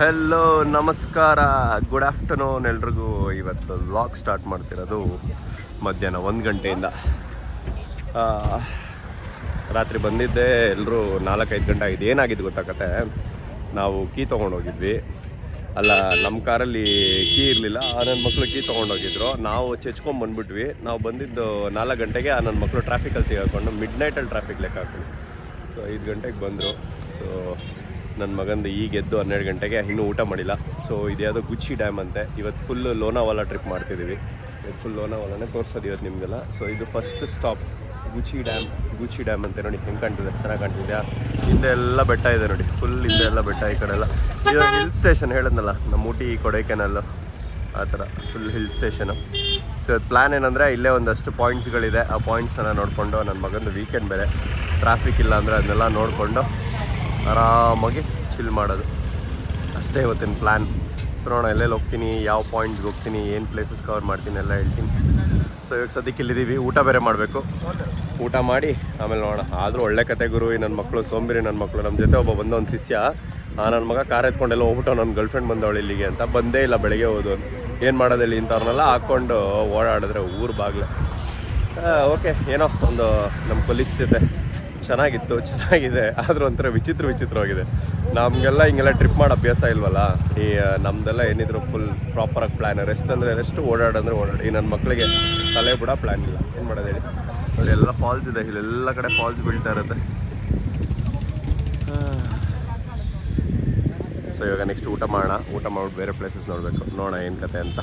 Hello, ನಮಸ್ಕಾರ, good afternoon ಎಲ್ರಿಗೂ. ಇವತ್ತು ವ್ಲಾಗ್ ಸ್ಟಾರ್ಟ್ ಮಾಡ್ತಿರೋದು ಮಧ್ಯಾಹ್ನ 1 ಗಂಟೆಯಿಂದ. ರಾತ್ರಿ ಬಂದಿದ್ದೆ, ಎಲ್ಲರೂ 4-5 ಗಂಟೆ ಆಗಿದೆ. ಏನಾಗಿದ್ದು ಗೊತ್ತಾಗತ್ತೆ, ನಾವು ಕೀ ತೊಗೊಂಡೋಗಿದ್ವಿ. ಅಲ್ಲ, ನಮ್ಮ ಕಾರಲ್ಲಿ ಕೀ ಇರಲಿಲ್ಲ. ನನ್ನ ಮಕ್ಕಳು ಕೀ ತೊಗೊಂಡೋಗಿದ್ರು. ನಾವು ಚೆಚ್ಕೊಂಡ್ಬಂದ್ಬಿಟ್ವಿ. ನಾವು ಬಂದಿದ್ದು 4 ಗಂಟೆಗೆ. ನನ್ನ ಮಕ್ಕಳು ಟ್ರಾಫಿಕಲ್ಲಿ ಸಿಗಾಕೊಂಡು ಮಿಡ್ ನೈಟಲ್ಲಿ ಟ್ರಾಫಿಕ್ ಲೆಕ್ಕ ಹಾಕೊಂಡು ಸೊ 5 ಗಂಟೆಗೆ ಬಂದರು. ಸೊ ನನ್ನ ಮಗಂದು ಈಗ ಎದ್ದು 12 ಗಂಟೆಗೆ, ಇನ್ನೂ ಊಟ ಮಾಡಿಲ್ಲ. ಸೊ ಇದ್ಯಾವುದೋ ಗುಚ್ಚಿ ಡ್ಯಾಮ್ ಅಂತೆ. ಇವತ್ತು ಫುಲ್ ಲೋನಾವಾಲಾ ಟ್ರಿಪ್ ಮಾಡ್ತಿದ್ದೀವಿ. ಇವತ್ತು ಫುಲ್ ಲೋನಾವಾಲಾನೇ ತೋರಿಸೋದು ಇವತ್ತು ನಿಮಗೆಲ್ಲ. ಸೊ ಇದು ಫಸ್ಟ್ ಸ್ಟಾಪ್ ಗುಚ್ಚಿ ಡ್ಯಾಮ್ ಅಂತೆ. ನೋಡಿ ಹೆಂಗೆ ಕಾಣ್ತಿದೆ, ಚೆನ್ನಾಗಿ ಕಾಣ್ತಿದೆಯಾ? ಹಿಂದೆ ಎಲ್ಲ ಬೆಟ್ಟ ಇದೆ ನೋಡಿ, ಫುಲ್ ಹಿಂದೆ ಎಲ್ಲ ಬೆಟ್ಟ. ಈ ಕಡೆ ಎಲ್ಲ ಇದು ಹಿಲ್ ಸ್ಟೇಷನ್ ಹೇಳಿದ್ನಲ್ಲ, ನಮ್ಮ ಊಟಿ ಕೊಡೈಕೆನಾಲ್ ಆ ಥರ ಫುಲ್ ಹಿಲ್ ಸ್ಟೇಷನು. ಸೊ ಇವತ್ತು ಪ್ಲ್ಯಾನ್ ಏನಂದರೆ, ಇಲ್ಲೇ ಒಂದಷ್ಟು ಪಾಯಿಂಟ್ಸ್ಗಳಿದೆ. ಆ ಪಾಯಿಂಟ್ಸನ್ನು ನೋಡಿಕೊಂಡು, ನನ್ನ ಮಗಂದು ವೀಕೆಂಡ್ ಬೇರೆ, ಟ್ರಾಫಿಕ್ ಇಲ್ಲ ಅಂದರೆ ಅದನ್ನೆಲ್ಲ ನೋಡಿಕೊಂಡು ಆರಾಮಾಗಿ ಚಿಲ್ ಮಾಡೋದು ಅಷ್ಟೇ ಇವತ್ತಿನ ಪ್ಲ್ಯಾನ್. ಸೊ ನೋಡೋಣ ಎಲ್ಲೆಲ್ಲಿ ಹೋಗ್ತೀನಿ, ಯಾವ ಪಾಯಿಂಟ್ಸ್ಗೆ ಹೋಗ್ತೀನಿ, ಏನು ಪ್ಲೇಸಸ್ ಕವರ್ ಮಾಡ್ತೀನಿ ಎಲ್ಲ ಹೇಳ್ತೀನಿ. ಸೊ ಇವಾಗ ಸದ್ಯಕ್ಕೆ ಇಲ್ಲಿದ್ದೀವಿ. ಊಟ ಬೇರೆ ಮಾಡಬೇಕು. ಊಟ ಮಾಡಿ ಆಮೇಲೆ ನೋಡೋಣ. ಆದರೂ ಒಳ್ಳೆ ಕತೆ ಗುರು. ಈ ನನ್ನ ಮಕ್ಕಳು ಸೋಂಬೇರಿ ನನ್ನ ಮಕ್ಕಳು. ನಮ್ಮ ಜೊತೆ ಒಬ್ಬ ಬಂದ ಒಂದು ಶಿಷ್ಯ, ನನ್ನ ಮಗ ಕಾರ್ ಎತ್ಕೊಂಡೆಲ್ಲ ಹೋಗ್ಬಿಟ್ಟು ನನ್ನ ಗರ್ಲ್ಫ್ರೆಂಡ್ ಬಂದವಳು ಇಲ್ಲಿಗೆ ಅಂತ. ಬಂದೇ ಇಲ್ಲ, ಬೆಳಗ್ಗೆ ಹೋದು. ಏನು ಮಾಡೋದಿಲ್ಲ, ಇಂಥವ್ರನ್ನೆಲ್ಲ ಹಾಕ್ಕೊಂಡು ಓಡಾಡಿದ್ರೆ ಊರು ಬಾಗ್ಲೆ. ಓಕೆ, ಏನೋ ಒಂದು ನಮ್ಮ ಕೊಲೀಗ್ಸ್ ಜೊತೆ ಚೆನ್ನಾಗಿದೆ. ಆದರೂ ಒಂಥರ ವಿಚಿತ್ರವಾಗಿದೆ. ನಮಗೆಲ್ಲ ಹಿಂಗೆಲ್ಲ ಟ್ರಿಪ್ ಮಾಡೋ ಅಭ್ಯಾಸ ಇಲ್ವಲ್ಲ. ಈ ನಮ್ಮದೆಲ್ಲ ಏನಿದ್ರು ಫುಲ್ ಪ್ರಾಪರಾಗಿ ಪ್ಲ್ಯಾನ್. ರೆಸ್ಟ್ ಅಂದರೆ ರೆಸ್ಟ್, ಓಡಾಡಂದ್ರೆ ಓಡಾಡಿ. ಈ ನನ್ನ ಮಕ್ಕಳಿಗೆ ತಲೆ ಬಿಡೋ ಪ್ಲ್ಯಾನ್ ಇಲ್ಲ. ಏನು ಮಾಡೋದು ಹೇಳಿ? ಅಲ್ಲಿ ಎಲ್ಲ ಫಾಲ್ಸ್ ಇದೆ, ಇಲ್ಲೆಲ್ಲ ಕಡೆ ಫಾಲ್ಸ್ ಬೀಳ್ತಾ ಇರುತ್ತೆ. ಸೊ ಇವಾಗ ನೆಕ್ಸ್ಟ್ ಊಟ ಮಾಡ್ಬಿಟ್ಟು ಬೇರೆ ಪ್ಲೇಸಸ್ ನೋಡಬೇಕು. ನೋಡೋಣ ಏನು ಕತೆ ಅಂತ.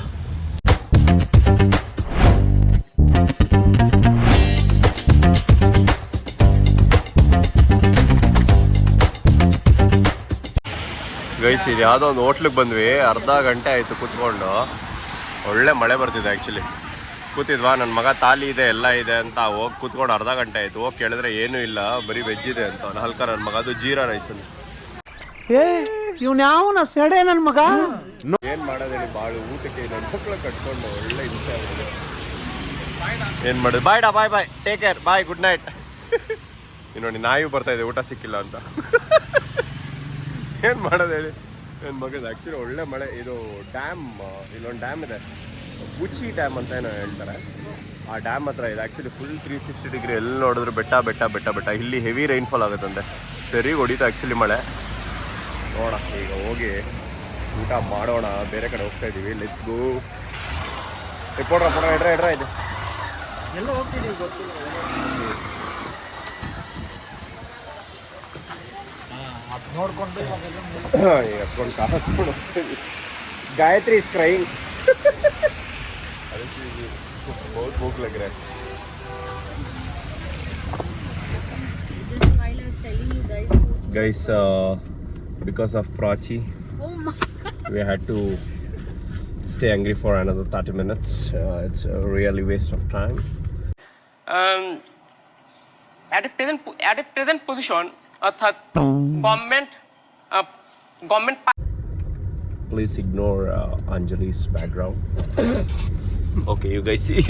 ಗೈಸ್, ಇದು ಯಾವುದೋ ಒಂದು ಹೋಟ್ಲಿಗೆ ಬಂದ್ವಿ. ಅರ್ಧ ಗಂಟೆ ಆಯಿತು ಕೂತ್ಕೊಂಡು. ಒಳ್ಳೆ ಮಳೆ ಬರ್ತಿದೆ. ಆ್ಯಕ್ಚುಲಿ ಕೂತಿದ್ವಾ, ನನ್ನ ಮಗ ತಾಲಿ ಇದೆ ಎಲ್ಲ ಇದೆ ಅಂತ ಹೋಗಿ ಕೂತ್ಕೊಂಡು ಅರ್ಧ ಗಂಟೆ ಆಯಿತು. ಹೋಗಿ ಕೇಳಿದ್ರೆ ಏನೂ ಇಲ್ಲ, ಬರೀ ವೆಜ್ ಇದೆ ಅಂತ. ಹಲ್ಕ ನನ್ನ ಮಗ, ಅದು ಜೀರಾ ರೈಸ್ ಅಂತ. ಇವ್ನ ಸೆಡೆ ನನ್ನ ಮಗ. ಏನು ಮಾಡೋದೇಳಿ, ಭಾಳ ಊಟಕ್ಕೆ ನನ್ನ ಮಕ್ಕಳು ಕಟ್ಕೊಂಡು ಒಳ್ಳೆ ಹಿಂಸೆ ಆಗಿದೆ. ಏನು ಮಾಡೋದು? ಬಾಯ್, ಟೇಕ್ ಕೇರ್, ಬಾಯ್, ಗುಡ್ ನೈಟ್. ನೋಡಿ, ನಾಯಿ ಬರ್ತಾಯಿದೆ ಊಟ ಸಿಕ್ಕಿಲ್ಲ ಅಂತ. ಏನು ಮಾಡೋದು ಹೇಳಿ? ನನ್ನ ಮಗದು ಆ್ಯಕ್ಚುಲಿ ಒಳ್ಳೆ ಮಳೆ. ಇದು ಡ್ಯಾಮ್, ಇಲ್ಲೊಂದು ಡ್ಯಾಮ್ ಇದೆ, ಗುಚ್ಚಿ ಡ್ಯಾಮ್ ಅಂತ ಏನೋ ಹೇಳ್ತಾರೆ. ಆ ಡ್ಯಾಮ್ ಹತ್ರ ಇದೆ. ಆ್ಯಕ್ಚುಲಿ ಫುಲ್ 360 ಡಿಗ್ರಿ ಎಲ್ಲಿ ನೋಡಿದ್ರು ಬೆಟ್ಟ. ಇಲ್ಲಿ ಹೆವಿ ರೈನ್ಫಾಲ್ ಆಗುತ್ತಂತೆ. ಸರಿ ಹೊಡಿತು ಆ್ಯಕ್ಚುಲಿ ಮಳೆ. ನೋಡೋಣ, ಈಗ ಹೋಗಿ ಊಟ ಮಾಡೋಣ. ಬೇರೆ ಕಡೆ ಹೋಗ್ತಾ ಇದ್ದೀವಿ. Let's go. ಕೊಡ್ರ ಎಡ್ರ ಇದೆ. ಎಲ್ಲ ಹೋಗ್ತಿದ್ದೀವಿ ಗೊತ್ತಿಲ್ಲ. ನೋಡ್ಕೊಂಡು ಎತ್ಕೊಂಡು ಕಾಸ್ಕೊಂಡು ಗಾಯತ್ರಿ ಇಸ್ ಕ್ರೈಂಗ್. बहुत भूख लग रहा है. Guys, because of Prachi, we had to stay angry for another 30 minutes. It's a really waste of time. At a present position, government. Please ignore Anjali's background. Okay, you guys see.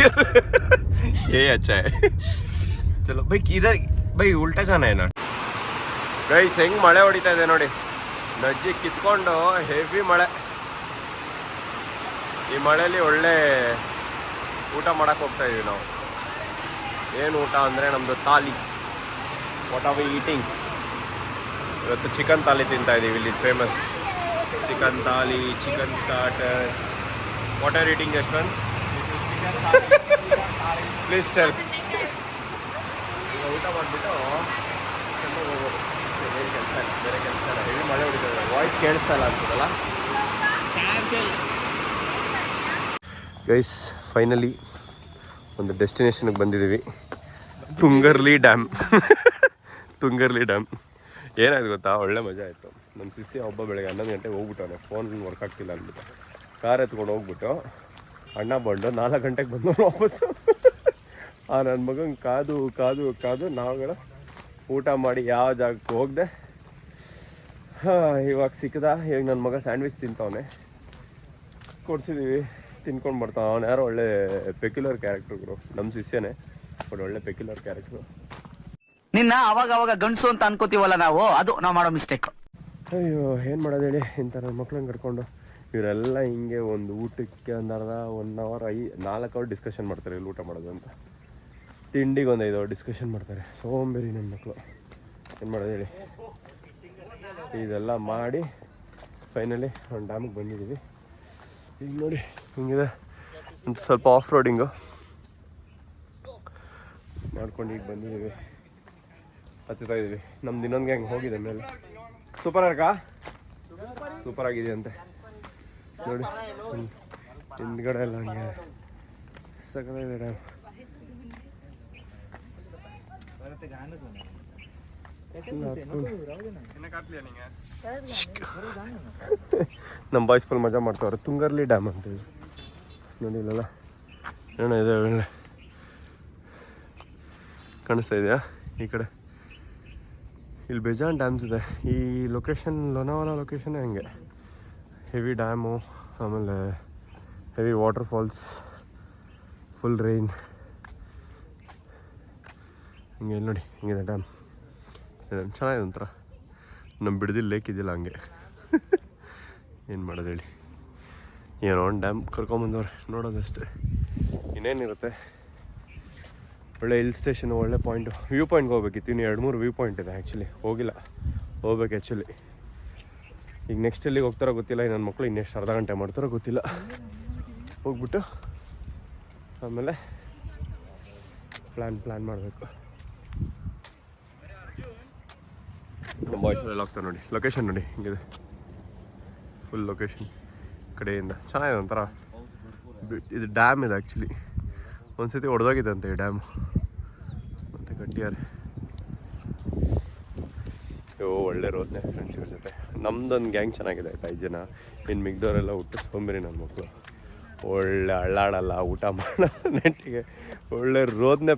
ये अच्छा है. चलो भाई, किधर भाई उल्टा जाना है ना. ಗೈಸ್, ಹೆಂಗೆ ಮಳೆ ಹೊಡಿತಾ ಇದೆ ನೋಡಿ. ನಜ್ಜಿ ಕಿತ್ಕೊಂಡು ಹೆವಿ ಮಳೆ. ಈ ಮಳೆಯಲ್ಲಿ ಒಳ್ಳೆ ಊಟ ಮಾಡಕ್ಕೆ ಹೋಗ್ತಾ ಇದೀವಿ ನಾವು. ಏನು ಊಟ ಅಂದರೆ ನಮ್ಮದು thali. What are we eating? ಇವತ್ತು ಚಿಕನ್ ತಾಲಿ ತಿಂತಾ ಇದ್ದೀವಿ. ಇಲ್ಲಿ famous chicken thali, chicken starters. What are eating Yashwant? Please tell. ಊಟ ಮಾಡಿಬಿಟ್ಟು ಹೋಗೋದು. ಬೇರೆ ಕೆಲಸ ಇಲ್ಲ. ಹೆವಿ ಮಳೆ ಹೊಡಿತದೆ. ವಾಯ್ಸ್ ಕೇಳಿಸ್ತಾ ಇಲ್ಲ ಅನ್ಸುತ್ತಲ್ಲ. ಗೈಸ್, ಫೈನಲಿ ಒಂದು ಡೆಸ್ಟಿನೇಷನ್ಗೆ ಬಂದಿದ್ದೀವಿ. ತುಂಗರ್ಲಿ ಡ್ಯಾಮ್. ಏನಾಯ್ತು ಗೊತ್ತಾ, ಒಳ್ಳೆ ಮಜಾ ಆಯಿತು. ನಮ್ಮ ಶಿಷ್ಯ ಒಬ್ಬ ಬೆಳಗ್ಗೆ 11 ಗಂಟೆಗೆ ಹೋಗ್ಬಿಟ್ಟವನೆ. ಫೋನ್ ವರ್ಕ್ ಆಗ್ತಿಲ್ಲ ಅಂದ್ಬಿಟ್ಟು ಕಾರ್ ಎತ್ಕೊಂಡು ಹೋಗ್ಬಿಟ್ಟು ಅಣ್ಣ ಬಂದು 4 ಗಂಟೆಗೆ ಬಂದವನು ವಾಪಸ್ಸು. ನನ್ನ ಮಗಂಗೆ ಕಾದು ನಾವುಗಳು ಊಟ ಮಾಡಿ ಯಾವ ಜಾಗಕ್ಕೆ ಹೋಗದೆ ಇವಾಗ ಸಿಕ್ಕದ. ಇವಾಗ ನನ್ನ ಮಗ ಸ್ಯಾಂಡ್ವಿಚ್ ತಿಂತವನೆ. ಕೊಡ್ಸಿದ್ದೀವಿ, ತಿನ್ಕೊಂಡು ಬರ್ತಾವ. ಅವನು ಯಾರೋ ಒಳ್ಳೆ ಪೆಕ್ಯುಲರ್ ಕ್ಯಾರೆಕ್ಟರ್ಗಳು. ನಮ್ಮ ಶಿಷ್ಯನೇ, ಬಟ್ ಒಳ್ಳೆ ಪೆಕ್ಯುಲರ್ ಕ್ಯಾರೆಕ್ಟ್ರು. ನಿನ್ನ ಅವಾಗ ಗಂಡಸು ಅಂತ ಅನ್ಕೋತೀವಲ್ಲ ನಾವು, ಅದು ನಾವು ಮಾಡೋ ಮಿಸ್ಟೇಕ್. ಅಯ್ಯೋ ಏನು ಮಾಡೋದು ಹೇಳಿ ಇಂಥ ನನ್ನ ಮಕ್ಳನ್ನ ಕರ್ಕೊಂಡು ಇವರೆಲ್ಲ ಹಿಂಗೆ ಒಂದು ಊಟಕ್ಕೆ ಒಂದು ಅರ್ಧ 1 ಅವರ್ 4 ಅವರ್ ಡಿಸ್ಕಷನ್ ಮಾಡ್ತಾರೆ ಇಲ್ಲಿ ಊಟ ಮಾಡೋದು ಅಂತ. ತಿಂಡಿಗೆ ಒಂದು 5 ಅವರ್ ಡಿಸ್ಕಷನ್ ಮಾಡ್ತಾರೆ. ಸೋಂಬೇರಿ ನನ್ನ ಮಕ್ಕಳು. ಏನು ಮಾಡೋದು ಹೇಳಿ. ಇದೆಲ್ಲ ಮಾಡಿ ಫೈನಲಿ ಒಂದು ಡ್ಯಾಮಿಗೆ ಬಂದಿದ್ದೀವಿ. ಈಗ ನೋಡಿ ಹಿಂಗಿದೆ ಒಂದು ಸ್ವಲ್ಪ ಆಫ್ ರೋಡಿಂಗು ಮಾಡ್ಕೊಂಡು ಈಗ ಬಂದಿದ್ದೀವಿ, ಹತ್ತುತ್ತಾ ಇದ್ದೀವಿ. ನಮ್ದು ಇನ್ನೊಂದು ಗ್ಯಾಂಗ್ ಹೋಗಿದೆ ಮೇಲೆ. ಸೂಪರ್ ಅರ್ಕಾ ಸೂಪರ್ ಆಗಿದೆ ಅಂತೆ ನೋಡಿ. ಹಿಂದ್ಗಡೆ ಎಲ್ಲ ಹಂಗೆ ಸಕಲಾಗಿದೆ ಡ್ಯಾಮ್. ನಮ್ಮ ಬಾಯ್ಸ್ ಫುಲ್ ಮಜಾ ಮಾಡ್ತಾವ್ರೆ. ತುಂಗರ್ಲಿ ಡ್ಯಾಮ್ ಅಂತೀವಿ ನೋಡಿ. ಇಲ್ಲೆಲ್ಲ ಏನೋ ಇದೆ ಒಳ್ಳೆ ಕಾಣಿಸ್ತಾ ಇದೆಯಾ ಈ ಕಡೆ. ಇಲ್ಲಿ ಬೇಜಾನ್ ಡ್ಯಾಮ್ಸ್ ಇದೆ. ಈ ಲೊಕೇಶನ್ ಲೋನಾವಾಲ ಲೊಕೇಶನ್ನೇ ಹಂಗೆ ಹೆವಿ ಡ್ಯಾಮು, ಆಮೇಲೆ heavy waterfalls, full rain. ಹಿಂಗೆ ಇಲ್ಲಿ ನೋಡಿ ಹಿಂಗಿದೆ ಡ್ಯಾಮ್. ಚೆನ್ನಾಗಿದೆ ಒಂಥರ. ನಮ್ಮ ಬಿಡದಿಲ್ಲ ಲೇಕ್ ಇದೆಯಲ್ಲ ಹಂಗೆ. ಏನು ಮಾಡೋದು ಹೇಳಿ. ಏನೋ ಒಂದು ಡ್ಯಾಮ್ ಕರ್ಕೊಂಬಂದವ್ರೆ ನೋಡೋದಷ್ಟೇ. ಇನ್ನೇನಿರುತ್ತೆ. ಒಳ್ಳೆ ಹಿಲ್ ಸ್ಟೇಷನ್, ಒಳ್ಳೆ ಪಾಯಿಂಟು. ವ್ಯೂ ಪಾಯಿಂಟ್ಗೆ ಹೋಗ್ಬೇಕಿತ್ತು. ಇನ್ನು 2-3 ವ್ಯೂ ಪಾಯಿಂಟ್ ಇದೆ ಆ್ಯಕ್ಚುಲಿ. ಹೋಗಿಲ್ಲ, ಹೋಗ್ಬೇಕು ಆ್ಯಕ್ಚುಲಿ. ಈಗ ನೆಕ್ಸ್ಟ್ ಎಲ್ಲಿಗೆ ಹೋಗ್ತಾರೋ ಗೊತ್ತಿಲ್ಲ. ನನ್ನ ಮಕ್ಕಳು ಇನ್ನೆಷ್ಟು ಅರ್ಧ ಗಂಟೆ ಮಾಡ್ತಾರೋ ಗೊತ್ತಿಲ್ಲ. ಹೋಗ್ಬಿಟ್ಟು ಆಮೇಲೆ ಪ್ಲ್ಯಾನ್ ಮಾಡಬೇಕು. ನಮ್ಮ ಬಾಯ್ಸಲ್ಲಿ ಹೋಗ್ತಾರೆ ನೋಡಿ. ಲೊಕೇಶನ್ ನೋಡಿ ಹಿಂಗಿದೆ, ಫುಲ್ ಲೊಕೇಶನ್ ಕಡೆಯಿಂದ ಚೆನ್ನಾಗಿದೆ ಒಂಥರ. ಇದು ಡ್ಯಾಮ್ ಇದೆ ಆ್ಯಕ್ಚುಲಿ. ಒಂದು ಸತಿ ಹೊಡೆದೋಗಿದೆ ಅಂತ ಈ ಡ್ಯಾಮು, ಮತ್ತು ಕಟ್ಟಿಯಾರೆ. ಒಳ್ಳೆ ರೋದ್ನೆ ಫ್ರೆಂಡ್ಸ್ಗಳ ಜೊತೆ. ನಮ್ದೊಂದು ಗ್ಯಾಂಗ್ ಚೆನ್ನಾಗಿದೆ ಆಯ್ತಾ, 5 ಜನ. ಇನ್ನು ಮಿಗ್ದವರೆಲ್ಲ ಹುಟ್ಟು ಸೋಂಬೇರಿ ನನ್ನ ಮಕ್ಕಳು. ಒಳ್ಳೆ ಅಳ್ಳಾಡಲ್ಲ, ಊಟ ಮಾಡಲ್ಲ ನೆಟ್ಟಿಗೆ. ಒಳ್ಳೆ ರೋದ್ನೆ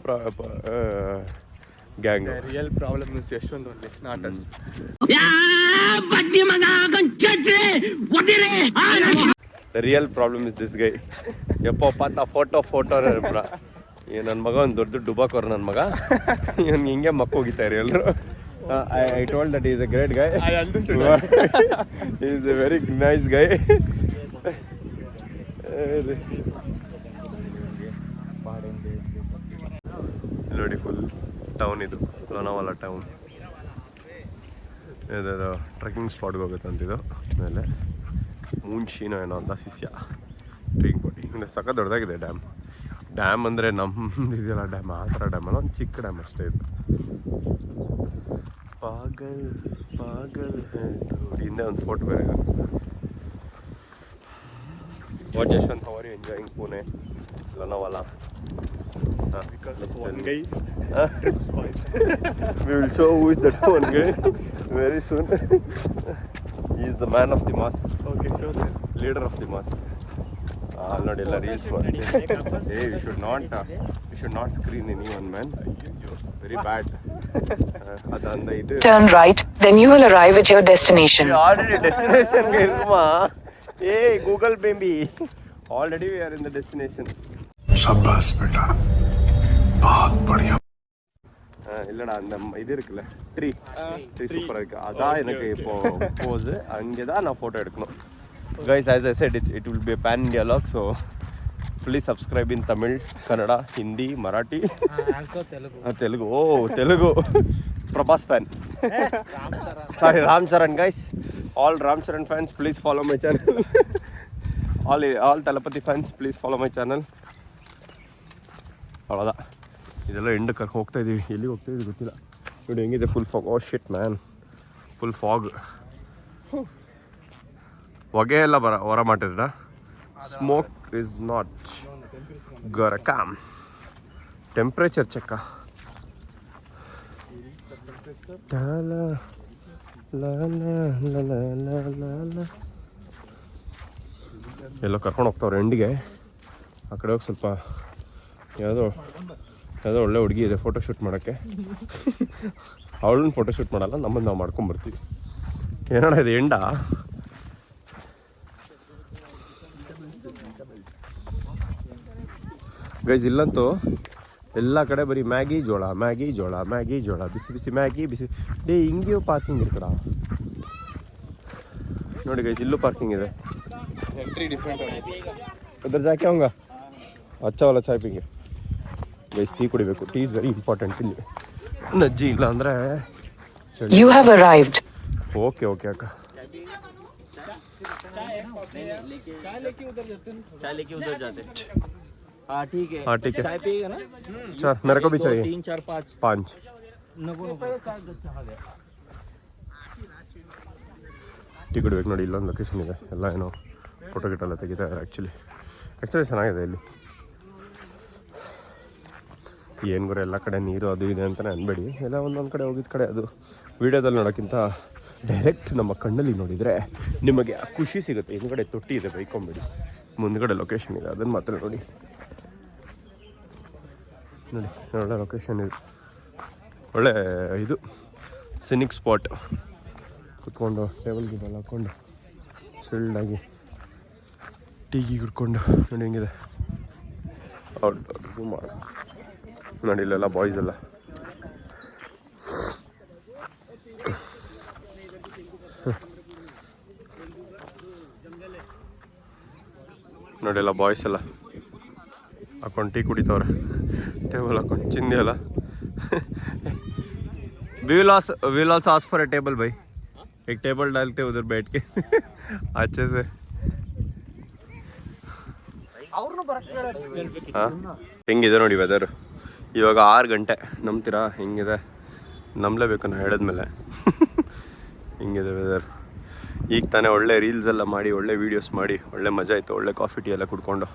gang. Real problem is Yashwant only, not us. The real problem is this guy. ಯಪ್ಪಪ್ಪ ಫೋಟೋ ನನ್ನ ಮಗ ಒಂದು ದೊಡ್ಡ ಡುಬಾಕೋರ್ ನನ್ನ ಮಗ. ಇವನು ಹಿಂಗೆ ಮಕ್ಕ ಹೋಗಿದ್ದಾರೆ ಎಲ್ಲರೂ. I told that he is a great guy. I understood. He is a very nice guy. ನೋಡಿ ಫುಲ್ ಟೌನ್ ಇದು, ಲೋನಾವಾಲ ಟೌನ್. ಇದು ಟ್ರೆಕ್ಕಿಂಗ್ ಸ್ಪಾಟ್ಗೆ ಹೋಗುತ್ತಂತಿದ್ದು ಮೇಲೆ. ಮೂನ್ಶೀನೋ ಏನೋ ಅಂತ ಶಿಷ್ಯ ಟ್ರೆಕ್ಕಿಂಗ್ ಸ್ಪಾಟ್. ಹಿಂಗೆ ಸಖತ್ ದೊಡ್ಡದಾಗಿದೆ ಡ್ಯಾಮ್. ಡ್ಯಾಮ್ ಅಂದರೆ ನಮ್ಮದು ಇದೆಯಲ್ಲ ಡ್ಯಾಮ್, ಆ ಥರ ಡ್ಯಾಮ್ ಅಲ್ಲ, ಒಂದು ಚಿಕ್ಕ ಡ್ಯಾಮ್ ಅಷ್ಟೇ ಇದು. ಪಾಗಲ್ ಪಾಗಲ್ ಹಿಂದೆ ಒಂದು ಫೋಟೋ ಬೇರೆ. What Yashwant, how are you enjoying Pune, Lonavala? Because of one guy. Trip spoiled. We will show who is that one guy very soon. He is the man of the mass. Okay, sure then. Leader of the mass. ನೋಡಿ ಎಲ್ಲ reels ಮಾಡಿ. Hey, we should not screen anyone, man. Very bad. ಅದಂದ ಇದು. Turn right, then you will arrive at your destination. Already destination ಗೆ ಇಲ್ವಾ? Hey, Google baby. Already we are in the destination. शाबाश बेटा, बहुत बढ़िया. இல்லடா அந்த இது இருக்குல்ல ட்ரீ சூப்பராக இருக்குது. அதான் எனக்கு இப்போது போஸு. அங்கே தான் நான் ஃபோட்டோ எடுக்கணும். Guys, as I said, it will be a pan India vlog, so please subscribe in Tamil, Kannada, Hindi, Marathi, also Telugu. Telugu. Oh, Telugu. Prabhas fan. Sorry, Ram Charan guys. All Ram Charan fans, please follow my channel. all Telepathy fans, please follow my channel. ಅவ்வளೋದ. ಇದೆಲ್ಲ end ಹೋಗ್ತಾ ಇದ್ದೀವಿ. ಎಲ್ಲಿಗೆ ಹೋಗ್ತಾ ಇದ್ದೀವಿ ಗೊತ್ತಿಲ್ಲ. ನೋಡಿ ಹೆಂಗಿದೆ full fog. Oh shit man, full fog. ಹೊಗೆ ಎಲ್ಲ ಹೊರ ಮಾಡಿದ್ರ. ಸ್ಮೋಕ್ ಇಸ್ ನಾಟ್ ಗರಕಾಮ್. ಟೆಂಪ್ರೇಚರ್ ಚೆಕ್ಕ. ಎಲ್ಲೋ ಕರ್ಕೊಂಡು ಹೋಗ್ತಾವ್ರೆ ಎಂಡಿಗೆ. ಆ ಕಡೆ ಹೋಗಿ ಸ್ವಲ್ಪ ಯಾವುದೋ ಒಳ್ಳೆ ಹುಡುಗಿ ಇದೆ ಫೋಟೋ ಶೂಟ್ ಮಾಡೋಕ್ಕೆ. ಅವಳನ್ನ ಫೋಟೋ ಶೂಟ್ ಮಾಡಲ್ಲ, ನಮ್ಮನ್ನು ನಾವು ಮಾಡ್ಕೊಂಬರ್ತೀವಿ. ಏನೋಣ ಇದು ಎಂಡ. ಗೈಸ್, ಇಲ್ಲಂತೂ ಎಲ್ಲ ಕಡೆ ಬರೀ ಮ್ಯಾಗಿ ಜೋಳ, ಬಿಸಿ ಬಿಸಿ ಮ್ಯಾಗಿ, ಬಿಸಿ ಡೇ ಹಿಂಗೆಯೂ ಪಾರ್ಕಿಂಗ್ ಇರ್ಕಡ. ನೋಡಿ ಗೈಸ್, ಇಲ್ಲೂ ಪಾರ್ಕಿಂಗ್ ಇದೆ. ಎಂಟ್ರಿ ಡಿಫ್ರೆಂಟ್ ಉಧರ್ ಜಾಕೆ ಹೋಂಗ ಅಚ್ಚಾ ವಾಲ ಚಾಯ್ ಪಿಂಗೆ ಗೈಸ್. ಟೀ ಕುಡಿಬೇಕು. ಟೀ ಇಸ್ ವೆರಿ ಇಂಪಾರ್ಟೆಂಟ್ ಇಲ್ಲಿ. ನಜ್ಜಿ ಇಲ್ಲ ಅಂದರೆ You have arrived. Okay okay ಅಕ್ಕ. चाय लेके उधर जाते। हाँ ठीक है। हाँ ठीक है। चाय पिएगा ना? चार मेरे को भी चाहिए। 3 4 5 5 नको चाय अच्छा है। ಟೀ ಕುಡಿಬೇಕು. ನೋಡಿ ಇಲ್ಲೊಂದು ಲೊಕೇಶನ್ ಇದೆ. ಎಲ್ಲ ಏನೋ ಫೋಟೋ ಗಿಟ್ ಎಲ್ಲ ತೆಗಿತಾರೆ. ಆ್ಯಕ್ಚುಲಿ ಚೆನ್ನಾಗಿದೆ ಇಲ್ಲಿ. ಏನು ಗುರು ಎಲ್ಲ ಕಡೆ ನೀರು ಅದು ಇದೆ ಅಂತಲೇ ಅನ್ಬೇಡಿ. ಎಲ್ಲ ಒಂದೊಂದು ಕಡೆ ಹೋಗಿದ್ದ ಕಡೆ ಅದು ವೀಡಿಯೋದಲ್ಲಿ ನೋಡೋಕ್ಕಿಂತ ಡೈರೆಕ್ಟ್ ನಮ್ಮ ಕಣ್ಣಲ್ಲಿ ನೋಡಿದರೆ ನಿಮಗೆ ಆ ಖುಷಿ ಸಿಗುತ್ತೆ. ಹಿಂದ್ಗಡೆ ತೊಟ್ಟಿ ಇದೆ, ಬೈಕೊಂಬೇಡಿ. ಮುಂದ್ಗಡೆ ಲೊಕೇಶನ್ ಇದೆ, ಅದನ್ನು ಮಾತ್ರ ನೋಡಿ. ನೋಡಿ ಒಳ್ಳೆ ಲೊಕೇಶನ್ ಇದೆ, ಒಳ್ಳೆ ಇದು ಸಿನಿಕ್ ಸ್ಪಾಟ್. ಕುತ್ಕೊಂಡು ಟೇಬಲ್ ಗಿಬಲ್ ಹಾಕ್ಕೊಂಡು ಚಿಲ್ಡಾಗಿ ಟೀ ಕುಡ್ಕೊಂಡು ನೋಡಿ ಹೆಂಗಿದೆ. ಔಟ್ ಝೂಮ್ ಮಾಡಿ ನೋಡಿ, ಇಲ್ಲೆಲ್ಲ ಬಾಯ್ಸ್ ಎಲ್ಲ. ನೋಡಿ ಎಲ್ಲ ಬಾಯ್ಸ್ ಎಲ್ಲ ಹಾಕೊಂಡು ಟೀ ಕುಡಿತವ್ರೆ, ಟೇಬಲ್ ಹಾಕೊಂಡು. ಚಿಂದಿ ಅಲ್ಲ. Will also ask for a table भाई. एक टेबल डालते उधर बैठ के अच्छे से. ಹಾಂ ಹೆಂಗಿದೆ ನೋಡಿ ವೆದರ್. ಇವಾಗ 6 ಗಂಟೆ. ನಂಬ್ತೀರಾ? ಹೆಂಗಿದೆ? ನಂಬಲೇಬೇಕು ನಾನು ಹೇಳಿದ್ಮೇಲೆ. ಹಿಂಗಿದೆ ವೆದರ್. ಈಗ ತಾನೇ ಒಳ್ಳೆ ರೀಲ್ಸ್ ಎಲ್ಲ ಮಾಡಿ, ಒಳ್ಳೆ ವೀಡಿಯೋಸ್ ಮಾಡಿ, ಒಳ್ಳೆ ಮಜಾ ಆಯಿತು. ಒಳ್ಳೆ ಕಾಫಿ ಟೀ ಎಲ್ಲ ಕುಡ್ಕೊಂಡು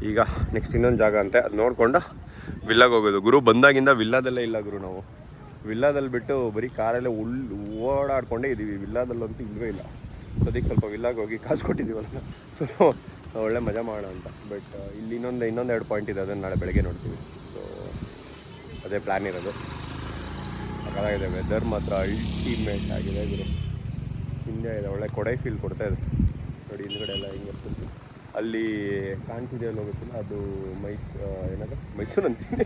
ಈಗ ನೆಕ್ಸ್ಟ್ ಇನ್ನೊಂದು ಜಾಗ ಅಂತೆ, ಅದು ನೋಡಿಕೊಂಡು ವಿಲ್ಲಾಗೆ ಹೋಗೋದು. ಗುರು ಬಂದಾಗಿಂದ ವಿಲ್ಲಾದಲ್ಲೇ ಇಲ್ಲ ಗುರು. ನಾವು ವಿಲ್ಲಾದಲ್ಲಿ ಬಿಟ್ಟು ಬರೀ ಕಾರಲ್ಲೇ ಓಡಾಡ್ಕೊಂಡೇ ಇದ್ದೀವಿ. ವಿಲ್ಲಾದಲ್ಲಂತೂ ಇಲ್ಲವೇ ಇಲ್ಲ. ಸೊ ಅದಕ್ಕೆ ಸ್ವಲ್ಪ ವಿಲ್ಲಾಗೆ ಹೋಗಿ ಕಾಸು ಕೊಟ್ಟಿದ್ದೀವಲ್ಲ, ಸೊ ಒಳ್ಳೆ ಮಜಾ ಮಾಡೋಣ ಅಂತ. ಬಟ್ ಇಲ್ಲಿ ಇನ್ನೊಂದು 2 ಪಾಯಿಂಟ್ ಇದೆ, ಅದನ್ನು ನಾಳೆ ಬೆಳಗ್ಗೆ ನೋಡ್ತೀವಿ. ಸೊ ಅದೇ ಪ್ಲ್ಯಾನ್ ಇರೋದು. ಹಾಗಾಗಿದೆ. ವೆದರ್ ಮಾತ್ರ ಅಲ್ಟಿಮೇಟ್ ಆಗಿದೆ ಗುರು. ಹಿಂದೆ ಇದೆ, ಒಳ್ಳೆ ಕೊಡೈ ಫೀಲ್ ಕೊಡ್ತಾ ಇದೆ ನೋಡಿ. ಹಿಂದ್ಗಡೆ ಎಲ್ಲ ಹಿಂಗೆ ಫುಲ್ ಅಲ್ಲಿ ಕಾಣ್ತಿದೆ ಅನ್ನೋ ಗೊತ್ತಿಲ್ಲ. ಅದು ಏನದು ಮೈಸೂರು ಅಂತೀನಿ.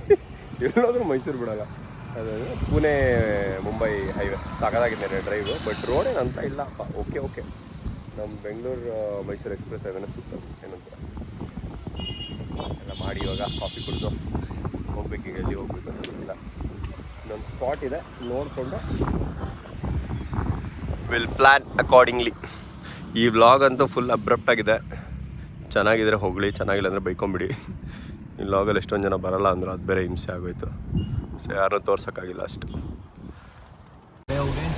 ಎಲ್ಲೋದ್ರೂ ಮೈಸೂರು ಬಿಡೋಲ್ಲ. ಅದು ಪುಣೆ ಮುಂಬೈ ಹೈವೇ ಸಾಕಾಗಿದೆ ಡ್ರೈವು. ಬಟ್ ರೋಡೇನು ಅಂತ ಇಲ್ಲ ಅಪ್ಪ. ಓಕೆ ನಮ್ಮ ಬೆಂಗಳೂರು ಮೈಸೂರು ಎಕ್ಸ್ಪ್ರೆಸ್ ಹೈವೇನ ಸೂಪರ್. ಏನಂತ ಎಲ್ಲ ಮಾಡಿ ಇವಾಗ ಕಾಫಿ ಕುಡಿದು ಹೋಗ್ಬೇಕು. ಈಗ ಎಲ್ಲಿ ಹೋಗ್ಬೇಕು ಅಂತ ಗೊತ್ತಿಲ್ಲ. ಇನ್ನೊಂದು ಸ್ಪಾಟ್ ಇದೆ, ನೋಡಿಕೊಂಡು ವಿಲ್ ಪ್ಲ್ಯಾನ್ ಅಕಾರ್ಡಿಂಗ್ಲಿ. ಈ ವ್ಲಾಗ್ ಅಂತೂ ಫುಲ್ ಅಬ್ರಪ್ಟ್ ಆಗಿದೆ. ಚೆನ್ನಾಗಿದ್ರೆ ಹೊಗಳಿ, ಚೆನ್ನಾಗಿಲ್ಲ ಅಂದರೆ ಬೈಕೊಂಬಿಡಿ. ಈ ವ್ಲಾಗಲ್ಲಿ ಎಷ್ಟೊಂದು ಜನ ಬರಲ್ಲ ಅಂದರು, ಅದು ಬೇರೆ ಹಿಂಸೆ ಆಗೋಯ್ತು. ಸೊ ಯಾರನ್ನೂ ತೋರ್ಸೋಕ್ಕಾಗಿಲ್ಲ ಅಷ್ಟು.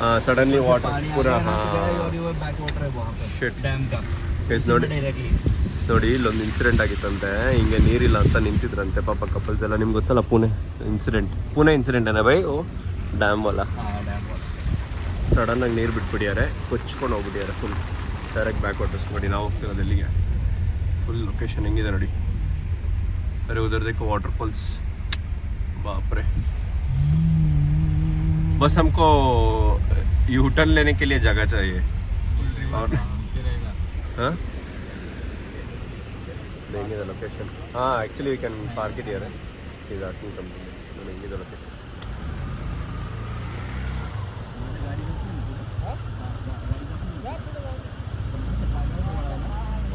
ಹಾಂ ಸಡನ್ಲಿ ವಾಟರ್ ಪೂರ. ನೋಡಿ ಇಲ್ಲೊಂದು ಇನ್ಸಿಡೆಂಟ್ ಆಗಿತ್ತಂತೆ. ಹಿಂಗೆ ನೀರಿಲ್ಲ ಅಂತ ನಿಂತಿದ್ರಂತೆ ಪಾಪ ಕಪಲ್ಸ್ ಎಲ್ಲ. ನಿಮ್ಗೆ ಗೊತ್ತಲ್ಲ ಪುಣೆ ಇನ್ಸಿಡೆಂಟ್ ಏನ ಬೈ? ಓ ಡ್ಯಾಮ್ ಅಲ್ಲ. ಸಡನ್ನಾಗಿ ನೀರು ಬಿಟ್ಬಿಟ್ಟಿದ್ದಾರೆ, ಕೊಚ್ಕೊಂಡು ಹೋಗ್ಬಿಟ್ಟಿದ್ದಾರೆ ಫುಲ್. Direct backwaters. ನೋಡಿ ನಾವು ಹೋಗ್ತಿರೋದು ಎಲ್ಲಿಗೆ. ಫುಲ್ ಲೊಕೇಶನ್ ಹೆಂಗಿದೆ ನೋಡಿ. अरे उधर देखो वाटरफॉल्स, बाप रे. बस हमको यू टर्न लेने के लिए जगह चाहिए. और हाँ देंगे द लोकेशन. हाँ actually we can park it here. Is asking something. देंगे द लोकेशन.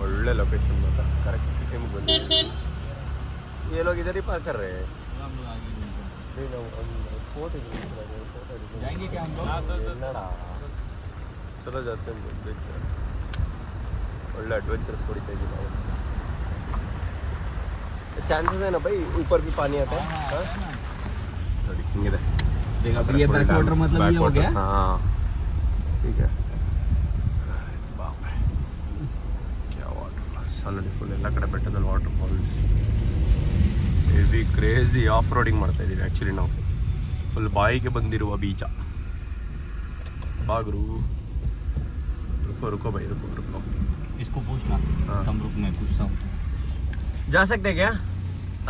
ಒಳ್ಳೆ ಲೊಕೇಶನ್ ಮಾತ್ರ. ಕರೆಕ್ಟ್ ಟೈಮಿಗೆ ಬಂದಿದೆ. ये लोग इधर ही पार्क कर रहे हैं. जाएंगे क्या हम लोग? चलो जाते हैं, देखते हैं. ಒಳ್ಳೆ ಅಡ್ವೆಂಚರ್ಸ್ ಹೊಡಿತಾ ಇದ್ದೀವಿ ನಾವು. ಚಾನ್ಸಸ್ है ना भाई ऊपर भी पानी आता है. ನೋಡಿ ಹಿಂಗಿದೆ. ये बैक वाटर मतलब ये हो गया. हाँ ठीक है. क्या वाटर ಆಲ್ರೆಡಿ ಫುಲ್ ಎಲ್ಲ ಕಡೆ ಬೆಟ್ಟದಲ್ಲಿ waterfalls. Heavy crazy off roading ಮಾಡ್ತಾ ಇದ್ದೀವಿ ಆ್ಯಕ್ಚುಲಿ ನಾವು. ಫುಲ್ ಬಾಯಿಗೆ ಬಂದಿರುವ ಬೀಚ. ಬಾಗ್ರು रुको भाई रुको. इसको पूछना. हम रुक मैं पूछता हूँ. जा सकते क्या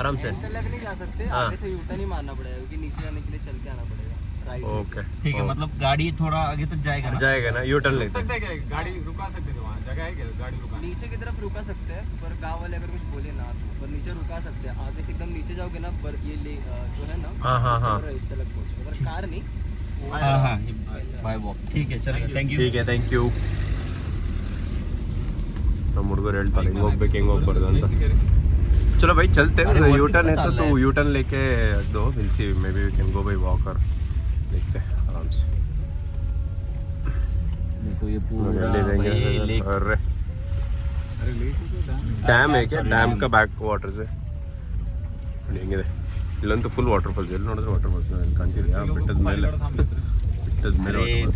आराम से? तक नहीं जा सकते. आगे से यूटर्न ही मारना पड़ेगा क्योंकि नीचे जाने के लिए चल के आना पड़ेगा. ओके ठीक है. मतलब गाड़ी थोड़ा आगे तक जाएगा ना यू टर्न लेते सकते हैं. गाड़ी रुका सकते हैं वहाँ जगह है क्या? गाड़ी रुका नीचे की तरफ रुका सकते हैं, पर गांव वाले अगर कुछ बोले ना तो पर नीचे रुका सकते हैं. आगे से एकदम नीचे जाओगे ना, पर ये जो है ना इस तक पहुँचो. अगर कार नहीं हाँ बाय वॉक. ठीक है चलेगा. Thank you. ठीक है थैंक यू. ನಮ್ಮ ಹುಡುಗರು ಹೇಳ್ತಾರೆ ಹಿಂಗೆ ಹೋಗ್ಬೇಕು ಹೆಂಗೆ ಹೋಗ್ಬಾರ್ದು ಅಂತ. चलो भाई चलते हैं, यू टर्न है तो यू टर्न लेके दो, will see maybe we can go by walk और देखते हैं आराम से. देखो ये पूरा लेक. अरे ಡ್ಯಾಮ್ है क्या? ಡ್ಯಾಮ್ का बैक वाटर से ಹೆಂಗಿದೆ ಇಲ್ಲಂತೂ ಫುಲ್ ವಾಟರ್ ಫಾಲ್ಸ್. ಎಲ್ಲಿ ನೋಡಿದ್ರೆ ವಾಟರ್ ಫಾಲ್ಸ್ ಕಾಣ್ತಿದ್ಯಾ? ಬೆಟ್ಟದ ಮೇಲೆ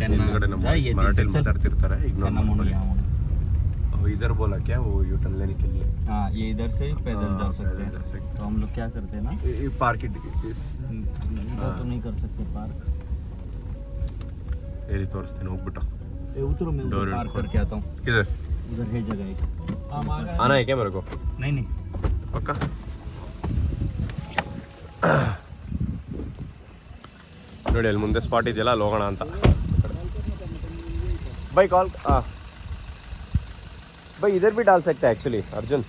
ಹಿಂದ್ಗಡೆ ನಮ್ಮ ಮರಾಠಿಯಲ್ಲಿ ಮಾತಾಡ್ತಿರ್ತಾರೆ, ಇಗ್ನೋರ್ ಮಾಡ್ಕೊಳ್ಳಿ. इधर बोला क्या वो यू टर्न लेने के लिए? हाँ, ये इधर से ही पैदल जा सकते हैं. तो हम लोग क्या करते हैं ना, पार्क इधर तो नहीं कर सकते पार्क. ಏರಿ ತೋರಿಸ್ತೀನಿ ಹೋಗ್ಬಿಟ್ಟು. उतरो, मैं उधर पार्क करके आता हूँ. किधर? उधर है जगह एक. आना है क्या मेरे को? नहीं नहीं पक्का? ನೋಡಿ ಅಲ್ಲಿ ಮುಂದೆ ಸ್ಪಾಟ್ ಇದೆಯಲ್ಲ, ಅಲ್ಲಿ ಹೋಗೋಣ ಅಂತ. भाई कॉल भाई इधर भी डाल सकते हैं एक्चुअली अर्जुन.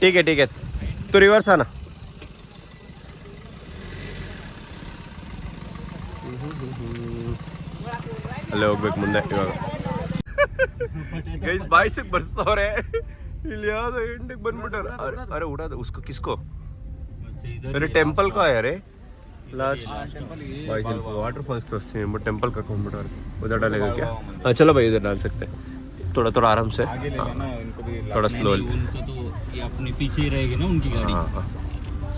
ठीक है तो रिवर्स आना. ಅಲ್ಲೇ ಹೋಗ್ಬೇಕು ಮುಂದೆ ಇವಾಗ. ಗೈಸ್ ಬಾಯ್ಸಿಗೆ ಬರ್ಸ್ತವ್ರೆ ಇಲ್ಲಿ, ಯಾವ್ದೋ ಎಂಡಿಗೆ ಬಂದ್ಬಿಟ್ಟಾರೆ. ಅರೆ ಊಟ ಉಸ್ಕೋ ಕಿಸ್ಕೋ. अरे टेंपल का है रे लास्ट वाटरफॉल्स तो बट टेंपल का कौन उधर डालेगा क्या? हाँ चलो भाई इधर डाल सकते हैं. थोड़ा थोड़ा आराम से, थोड़ा स्लोली. उनको तो ये अपने पीछे ही रहेगी ना उनकी गाड़ी. हाँ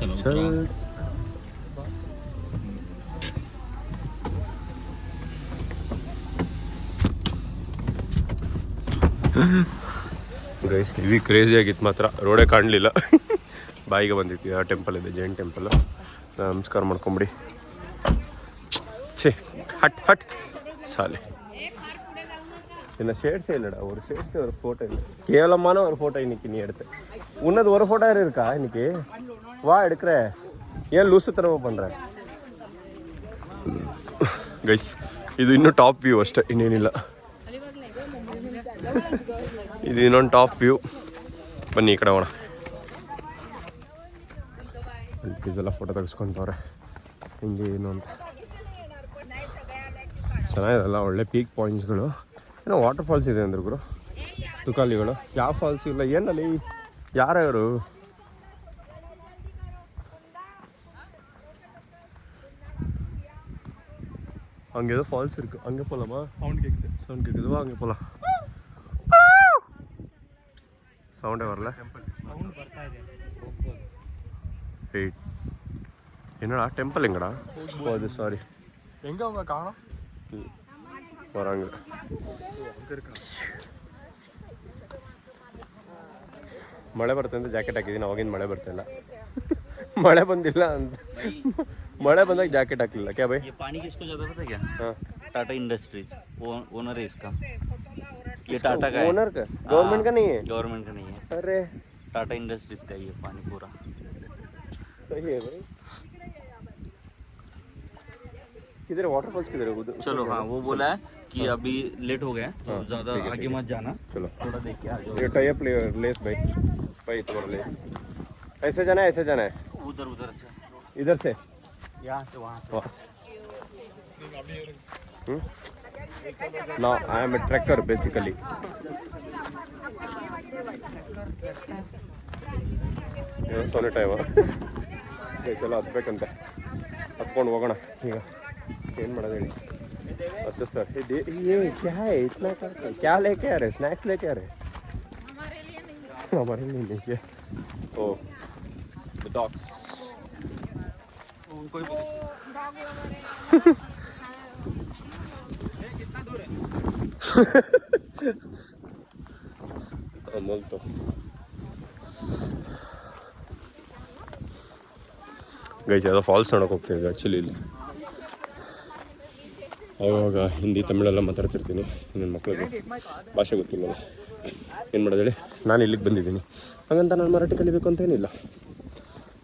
चलो चल. ಗೈಸ್ ಇವಿ ಕ್ರೇಜಿ ಆಗಿತ್ತು ಮಾತ್ರ, ರೋಡೇ ಕಾಣಲಿಲ್ಲ. ಬಾಯಿಗೆ ಬಂದಿತ್ತು. ಆ ಟೆಂಪಲ್ ಇದೆ, ಜೈನ್ ಟೆಂಪಲ್. ನಮಸ್ಕಾರ ಮಾಡ್ಕೊಂಬಿಡಿ. ಛೇ ಹಟ್ ಹಟ್ ಸಾಲೆ. என்ன ஷேட்ஸே இல்லைடா, ஒரு ஷேட்ஸே ஒரு ஃபோட்டோ இல்லை. கேவலமான ஒரு ஃபோட்டோ இன்னைக்கு நீ எடுத்த. உன்னது ஒரு ஃபோட்டோ இருக்கா இன்னைக்கு? வா எடுக்கிற, ஏன் ಲೂಸು ತರವ பண்ணுற? ಗೈಸ್ ಇದು ಇನ್ನೂ ಟಾಪ್ ವ್ಯೂ ಅಷ್ಟೇ, ಇನ್ನೇನಿಲ್ಲ. ಇದು ಇನ್ನೊಂದು ಟಾಪ್ ವ್ಯೂ. ಬನ್ನಿ ಈ ಕಡೆ ಹೋಗೋಣ. ಪ್ಲೀಸೆಲ್ಲ ಫೋಟೋ ತೆಗೆಸ್ಕೊತವ್ರೆ ಹಿಂಗೆ ಏನು ಅಂತ. ಚೆನ್ನಾಗಿರಲ್ಲ, ಒಳ್ಳೆ ಪೀಕ್ ಪಾಯಿಂಟ್ಸ್ಗಳು. ಏನೋ ವಾಟರ್ ಫಾಲ್ಸ್ ಇದೆ ಅಂದ್ರು ಗುರು, ತುಕಾಲಿಗಳು. ಯಾವ ಫಾಲ್ಸ್ ಇಲ್ಲ ಏನಲ್ಲಿ, ಯಾರು அங்கே ஏதோ ஃபால்ஸ் இருக்குது, அங்கே போகலாமா? சவுண்ட் கேட்குதுவா? அங்கே போகலாம். சவுண்டே வரல. வெயிட், என்னடா டெம்பிள் எங்கடா? ஓ அது சாரி, எங்கே அவங்க காணோம் வராங்க. ಮಳೆ ಬರುತ್ತೆ ಅಂತ ಜಾಕೆಟ್ ಹಾಕಿದ್ದೀನಿ, ಅವಾಗಿಂದ ಮಳೆ ಬರ್ತಾಯಿಲ್ಲ. ಮಳೆ ಬಂದಿಲ್ಲ ಅಂತ, मड़े बंदा जैकेट हाकलिಲ್ಲ. क्या भाई? ये पानी किसको ज़्यादा पता है क्या? हाँ टाटा इंडस्ट्रीज ओनर है इसका. ये टाटा का है. ओनर का? गवर्नमेंट का नहीं है? गवर्नमेंट का नहीं है. अरे टाटा इंडस्ट्रीज का ये पानी पूरा. सही है भाई. किधर वाटरफॉल्स किधर है? चलो हाँ, वो बोला है कि अभी लेट हो गया तो ज़्यादा आगे मत जाना. चलो थोड़ा देख के आ जाओ. ये टाइप लेस भाई, भाई तुम्हारा ले. ऐसे जाना है, ऐसे जाना है. उधर से, इधर से, यहाँ से वहाँ से. No, I am a trekker basically. ಸೊನ್ನೆ ಟೈಮ ಚಲೋ ಹತ್ಬೇಕಂತೆ. ಹತ್ಕೊಂಡು ಹೋಗೋಣ ಈಗ. ಏನು ಮಾಡೋದು ಹೇಳಿ? ಹತ್ತಿಸ್ತಾರೆ. ये क्या है इतना करते? क्या लेके आ रहे? स्नैक्स लेके आ रहे? हमारे लिए नहीं है. ओ the dogs. तो ಗೈಸ್ ಯಾವುದೋ ಫಾಲ್ಸ್ ನೋಡೋಕೆ ಹೋಗ್ತಿದ್ದೆ ಆ್ಯಕ್ಚುಲಿ. ಇಲ್ಲಿ ಅವಾಗ ಹಿಂದಿ ತಮಿಳೆಲ್ಲ ಮಾತಾಡ್ತಿರ್ತೀನಿ, ನನ್ನ ಮಕ್ಕಳಿಗೆ ಭಾಷೆ ಗೊತ್ತಿಲ್ಲ. ಏನು ಮಾಡೋದು ಹೇಳಿ? ನಾನು ಇಲ್ಲಿಗೆ ಬಂದಿದ್ದೀನಿ, ಹಾಗಂತ ನಾನು ಮರಾಠಿ ಕಲಿಬೇಕು ಅಂತೇನಿಲ್ಲ.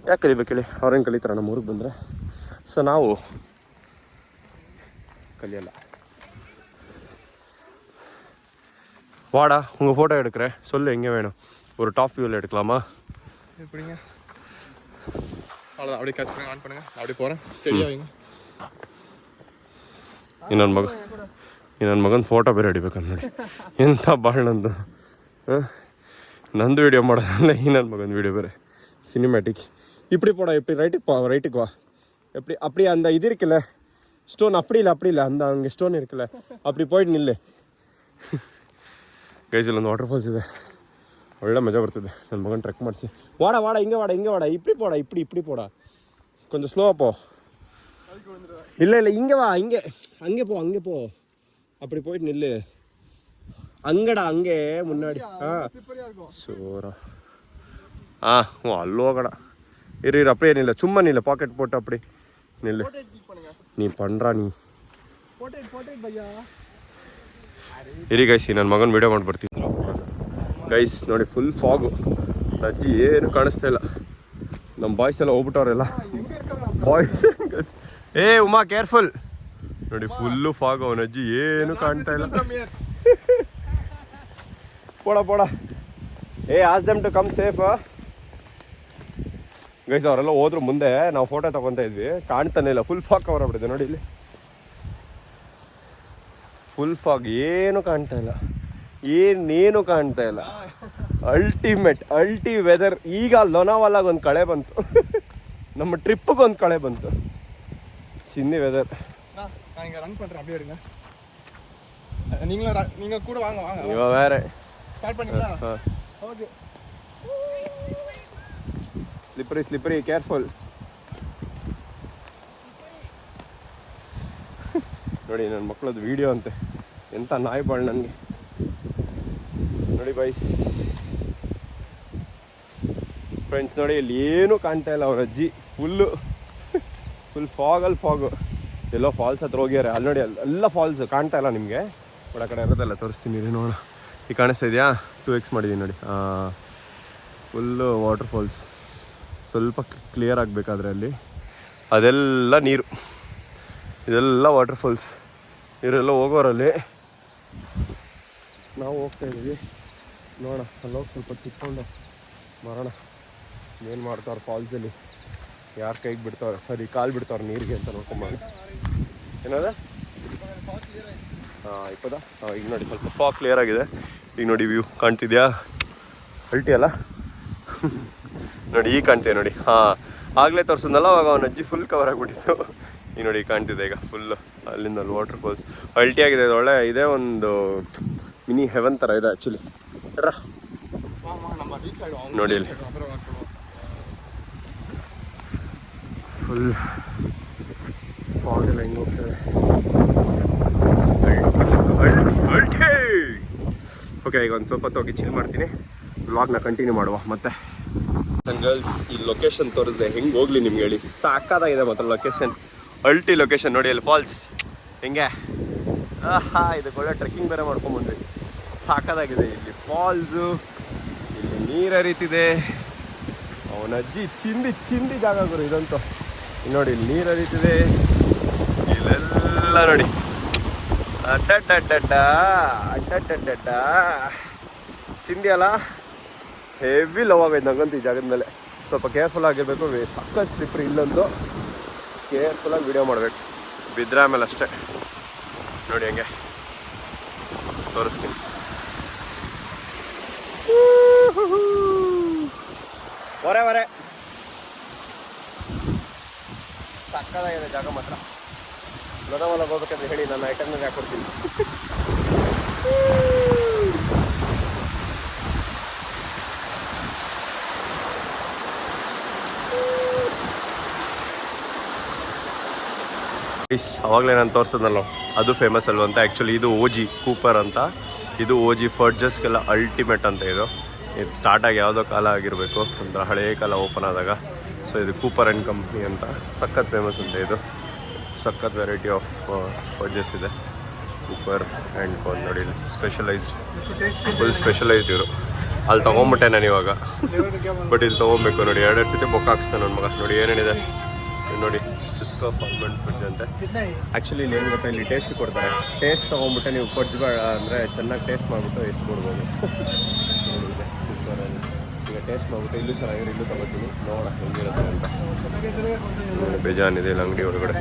ಯಾಕೆ ಕಲಿಬೇಕು ಹೇಳಿ? ಅವ್ರೇನು ಕಲಿತಾರೆ ನಮ್ಮ ಊರಿಗೆ ಬಂದರೆ? ಸೊ ನಾವು கல்யாண வாடா உங்கள் ஃபோட்டோ எடுக்கிறேன், சொல்லு எங்கே வேணும்? ஒரு டாப் வியூவில் எடுக்கலாமா? எப்படிங்க? அவ்வளோதான், அப்படியே கற்றுங்க, ஆன் பண்ணுங்கள், அப்படியே போகிறேன். ஸ்டெடியாக வைங்க. ಈ ನನ್ನ ಮಗನ ಫೋಟೋ ಬೇರೆ ಹಿಡಿಬೇಕಂತ ನೋಡಿ ಎಂಥ ಬಾಳ್ ನಂದು ನಂದು ವೀಡಿಯೋ ಮಾಡೋದಲ್ಲ ಈ ನನ್ನ ಮಗನ ವೀಡಿಯೋ ಬೇರೆ சினிமேட்டிக் இப்படி போடா இப்படி ரைட்டுக்கு வா எப்படி அப்படி அந்த இது இருக்குல்ல ஸ்டோன் அப்படி இல்லை அந்த அங்கே ஸ்டோன் இருக்குல்ல அப்படி போயிட்டு ನಿಲ್ಲೆ ಗೈಸ್ ಇಲ್ಲೊಂದು ವಾಟರ್ ಫಾಲ್ಸ್ ಇದೆ ಒಳ್ಳೆ ಮಜಾ ಬರ್ತದೆ ನನ್ನ ಮಗನ ಟ್ರೆಕ್ ಮಾಡಿಸಿ ವಾಡ ಹಿಂಗೆ ವಾಡ இப்படி போடா கொஞ்சம் ஸ்லோவாக போ இல்லை இங்கே வா அங்கே போ அப்படி போயிட்டு நில்லு அங்கடா அங்கே முன்னாடி சோரா அல்லோ கடா இரு அப்படியே நில்ல சும்மா நில்ல பாக்கெட் போட்டு அப்படி நில்லு நீ பண்ணுறா நீ ಇರಿ ಗೈಸ್ ನನ್ನ ಮಗನ ವೀಡಿಯೋ ಮಾಡಿ ಬರ್ತಿದ್ರು ಗೈಸ್ ನೋಡಿ ಫುಲ್ ಫಾಗು ಅಜ್ಜಿ ಏನು ಕಾಣಿಸ್ತಾ ಇಲ್ಲ ನಮ್ಮ ಬಾಯ್ಸ್ ಎಲ್ಲ ಹೋಗ್ಬಿಟ್ಟವ್ರೆಲ್ಲ ಬಾಯ್ಸ್ ಏ ಉಮಾ ಕೇರ್ಫುಲ್ ನೋಡಿ ಫುಲ್ಲು ಫಾಗು ಅವನ ಅಜ್ಜಿ ಏನು ಕಾಣ್ತಾ ಇಲ್ಲ ಪೋಡ ಏ ask them to come safe guys ಅವರೆಲ್ಲ ಹೋದ್ರು ಮುಂದೆ ನಾವು ಫೋಟೋ ತಗೊತಾ ಇದ್ವಿ ಕಾಣ್ತಾನೆ ಇಲ್ಲ ಫುಲ್ ಫಾಗ್ ಕವರ್ ಆಗ್ಬಿಟ್ಟಿದೆ ನೋಡಿ ಇಲ್ಲಿ ಫುಲ್ ಫಾಗ್ ಏನು ಕಾಣ್ತಾ ಇಲ್ಲ ಅಲ್ಟಿ ವೆದರ್ ಈಗ ಲೋನಾವಾಲಾಗ ಒಂದು ಕಳೆ ಬಂತು ನಮ್ಮ ಟ್ರಿಪ್ಪಿಗೆ ಒಂದು ಕಳೆ ಬಂತು ಚಿನ್ನಿ ವೆದರ್ ரன் பண்றேன் அப்படியே இருங்க நீங்க கூட வாங்க இவ வேற ஸ்டார்ட் பண்ணீங்களா ஓகே ಸ್ಲಿಪ್ಪರಿ ಕೇರ್ಫುಲ್ ನೋಡಿ ನನ್ನ ಮಕ್ಕಳದ್ದು ವಿಡಿಯೋ ಅಂತೆ ಎಂಥ ನಾಯಿ ಬಾಳ್ ನನಗೆ ನೋಡಿ ಬಾಯ್ಸ್ ಫ್ರೆಂಡ್ಸ್ ನೋಡಿ ಇಲ್ಲಿ ಏನೂ ಕಾಣ್ತಾ ಇಲ್ಲ ಅವ್ರ ಅಜ್ಜಿ ಫುಲ್ ಫಾಗು ಎಲ್ಲೋ ಫಾಲ್ಸ್ ಹತ್ರ ಹೋಗ್ಯಾರೆ ಅಲ್ಲಿ ನೋಡಿ ಎಲ್ಲ ಫಾಲ್ಸ್ ಕಾಣ್ತಾ ಇಲ್ಲ ನಿಮಗೆ ಬಟ್ ಆ ಕಡೆ ಇರೋದಲ್ಲ ತೋರಿಸ್ತೀನಿ ರೀ ನೋಡ ಈಗ ಕಾಣಿಸ್ತಾ ಇದೆಯಾ 2x ಮಾಡಿದ್ದೀನಿ ನೋಡಿ ಫುಲ್ಲು ವಾಟರ್ ಫಾಲ್ಸ್ ಸ್ವಲ್ಪ ಕ್ಲಿಯರ್ ಆಗಬೇಕಾದ್ರೆ ಅಲ್ಲಿ ಅದೆಲ್ಲ ನೀರು ಇದೆಲ್ಲ ವಾಟರ್ ಫಾಲ್ಸ್ ಇವರೆಲ್ಲ ಹೋಗೋರಲ್ಲಿ ನಾವು ಹೋಗ್ತಾ ಇದ್ದೀವಿ ನೋಡೋಣ ಅಲ್ಲೋಗಿ ಸ್ವಲ್ಪ ತಿಕ್ಕೊಂಡು ಬರೋಣ ಏನು ಮಾಡ್ತಾವ್ರೆ ಫಾಲ್ಸಲ್ಲಿ ಯಾರು ಕೈಗೆ ಬಿಡ್ತಾವ್ರೆ ಸರಿ ಕಾಲು ಬಿಡ್ತಾವ್ರೆ ನೀರಿಗೆ ಅಂತ ನೋಡ್ಕೊಂಬರೋಣ ಏನದ ಇಪ್ಪದ ಈಗ ನೋಡಿ ಸ್ವಲ್ಪ ಫಾಗ್ ಕ್ಲಿಯರ್ ಆಗಿದೆ ಈಗ ನೋಡಿ ವ್ಯೂ ಕಾಣ್ತಿದ್ಯಾ ಅಲ್ಟಿ ಅಲ್ಲ ನೋಡಿ ಈಗ ಕಾಣ್ತೀವಿ ನೋಡಿ ಆಗಲೇ ತೋರಿಸಿದ್ನಲ್ಲ ಅವಾಗ ಅವನ ಅಜ್ಜಿ ಫುಲ್ ಕವರ್ ಆಗಿಬಿಟ್ಟಿತ್ತು ಈಗ ನೋಡಿ ಕಾಣ್ತಿದೆ ಈಗ ಫುಲ್ಲು ಅಲ್ಲಿಂದ ಅಲ್ಲಿ ವಾಟರ್ ಫಾಲ್ಸ್ ಅಲ್ಟಿ ಆಗಿದೆ ಒಳ್ಳೆ ಇದೇ ಒಂದು ಮಿನಿ ಹೆವನ್ ಥರ ಇದೆ ಆ್ಯಕ್ಚುಲಿ ನೋಡಿ ಅಲ್ಲಿ ಫುಲ್ ಫಾಗ್ ಎಲ್ಲ ಹೆಂಗೆ ಹೋಗ್ತದೆ ಓಕೆ ಈಗ ಒಂದು ಸ್ವಲ್ಪ ಹೋಗಿ ಚಿಲ್ ಮಾಡ್ತೀನಿ ವ್ಲಾಗ್ನ ಕಂಟಿನ್ಯೂ ಮಾಡುವ ಮತ್ತೆ ಗರ್ಲ್ಸ್ ಈ ಲೊಕೇಶನ್ ತೋರಿಸ್ದೆ ಹೆಂಗೆ ಹೋಗ್ಲಿ ನಿಮ್ಗೆ ಹೇಳಿ ಸಾಕಾಗಿದೆ ಮಾತ್ರ ಲೊಕೇಶನ್ ಅಲ್ಟಿ ಲೊಕೇಶನ್ ನೋಡಿ ಅಲ್ಲಿ ಫಾಲ್ಸ್ ಹೆಂಗೆ ಇದಕ್ಕೆ ಒಳ್ಳೆ ಟ್ರೆಕ್ಕಿಂಗ್ ಬೇರೆ ಮಾಡ್ಕೊಂಬಂದ್ವಿ ಸಾಕಾಗಿದೆ ಇಲ್ಲಿ ಫಾಲ್ಸು ಇಲ್ಲಿ ನೀರು ಹರಿತಿದೆ ಅವನ ಅಜ್ಜಿ ಚಿಂದಿ ಜಾಗ ಗುರು ಇದಂತೂ ನೋಡಿ ಇಲ್ಲಿ ನೀರು ಹರಿತಿದೆ ಇಲ್ಲೆಲ್ಲ ನೋಡಿ ಅಡ್ಡ ಚಿಂದಿ ಅಲ್ಲ ಹೆವಿ ಲವ್ ಆಗೈತೆ ನಂಗಂತೂ ಈ ಜಾಗದ ಮೇಲೆ ಸ್ವಲ್ಪ ಕೇರ್ಫುಲ್ ಆಗಿರಬೇಕು ಸಕ್ಕ ಸ್ಲಿಪ್ರಿ ಇಲ್ಲಂತೂ ಕೇರ್ಫುಲ್ಲಾಗಿ ವಿಡಿಯೋ ಮಾಡಬೇಕು ಬಿದ್ದರೆ ಆಮೇಲೆ ಅಷ್ಟೇ ನೋಡಿ ಹಂಗೆ ತೋರಿಸ್ತೀನಿ ಹೊರೆ ಸಕ್ಕದಾಗಿದೆ ಜಾಗ ಮಾತ್ರ ಲೋನಾವಾಲಾಗ ಹೋಗ್ಬೇಕಂತ ಹೇಳಿ ನಾನು ಐಟಮ್ನಾಗ ಹಾಕೊಡ್ತೀನಿ ಅವಾಗಲೇ ನಾನು ತೋರಿಸೋದಲ್ಲ ಅದು ಫೇಮಸ್ ಅಲ್ವಂತ ಆ್ಯಕ್ಚುಲಿ ಇದು ಓಜಿ ಕೂಪರ್ ಅಂತ ಇದು ಓಜಿ ಫರ್ಜಸ್ಗೆಲ್ಲ ಅಲ್ಟಿಮೇಟ್ ಅಂತ ಇದು ಸ್ಟಾರ್ಟ್ ಆಗಿ ಯಾವುದೋ ಕಾಲ ಆಗಿರಬೇಕು ಅಂದ್ರೆ ಹಳೆಯ ಕಾಲ ಓಪನ್ ಆದಾಗ ಸೊ ಇದು ಕೂಪರ್ ಆ್ಯಂಡ್ ಕಂಪ್ನಿ ಅಂತ ಸಖತ್ ಫೇಮಸ್ ಅಂತ ಇದು ಸಖತ್ ವೆರೈಟಿ ಆಫ್ ಫರ್ಜಸ್ ಇದೆ ಕೂಪರ್ ಆ್ಯಂಡ್ ಕೋನ್ ನೋಡಿ ಸ್ಪೆಷಲೈಸ್ಡ್ ಫುಲ್ ಸ್ಪೆಷಲೈಸ್ಡ್ ಇವರು ಅಲ್ಲಿ ತೊಗೊಂಬಿಟ್ಟೆ ನಾನು ಇವಾಗ ಬಟ್ ಇಲ್ಲಿ ತೊಗೊಬೇಕು ನೋಡಿ 2 ಸತಿ ಬೊಕ್ಕ ಹಾಕ್ಸ್ತಾನೆ ನನ್ನ ಮಗ ನೋಡಿ ಏನೇನಿದೆ ನೋಡಿ ಬಿಸ್ಕಫ್ ಆಲ್ಮಂಡ್ ಫುಡ್ ಅಂತೆ ಆ್ಯಕ್ಚುಲಿ ಇಲ್ಲಿ ಏನು ಗೊತ್ತಾ ಇಲ್ಲಿ ಟೇಸ್ಟ್ ಕೊಡ್ತಾರೆ ಟೇಸ್ಟ್ ತೊಗೊಂಬಿಟ್ಟೆ ನೀವು ಫುಡ್ಸ್ ಬೇಡ ಅಂದರೆ ಚೆನ್ನಾಗಿ ಟೇಸ್ಟ್ ಮಾಡಿಬಿಟ್ಟು ಎಷ್ಟು ಕೊಡ್ಬೋದು ನೋಡಿದೆ ಕುಕ್ಕರಲ್ಲಿ ಈಗ ಟೇಸ್ಟ್ ಮಾಡ್ಬಿಟ್ಟು ಇಲ್ಲೂ ಚೆನ್ನಾಗಿರೋ ಇಲ್ಲೂ ತಗೋತೀನಿ ನೋಡೋಣ ಹೆಂಗಿರುತ್ತೆ ಅಂತ. ಬೇಜಾನಿದೆ ಇಲ್ಲಿ ಅಂಗಡಿ ಒಳಗಡೆ.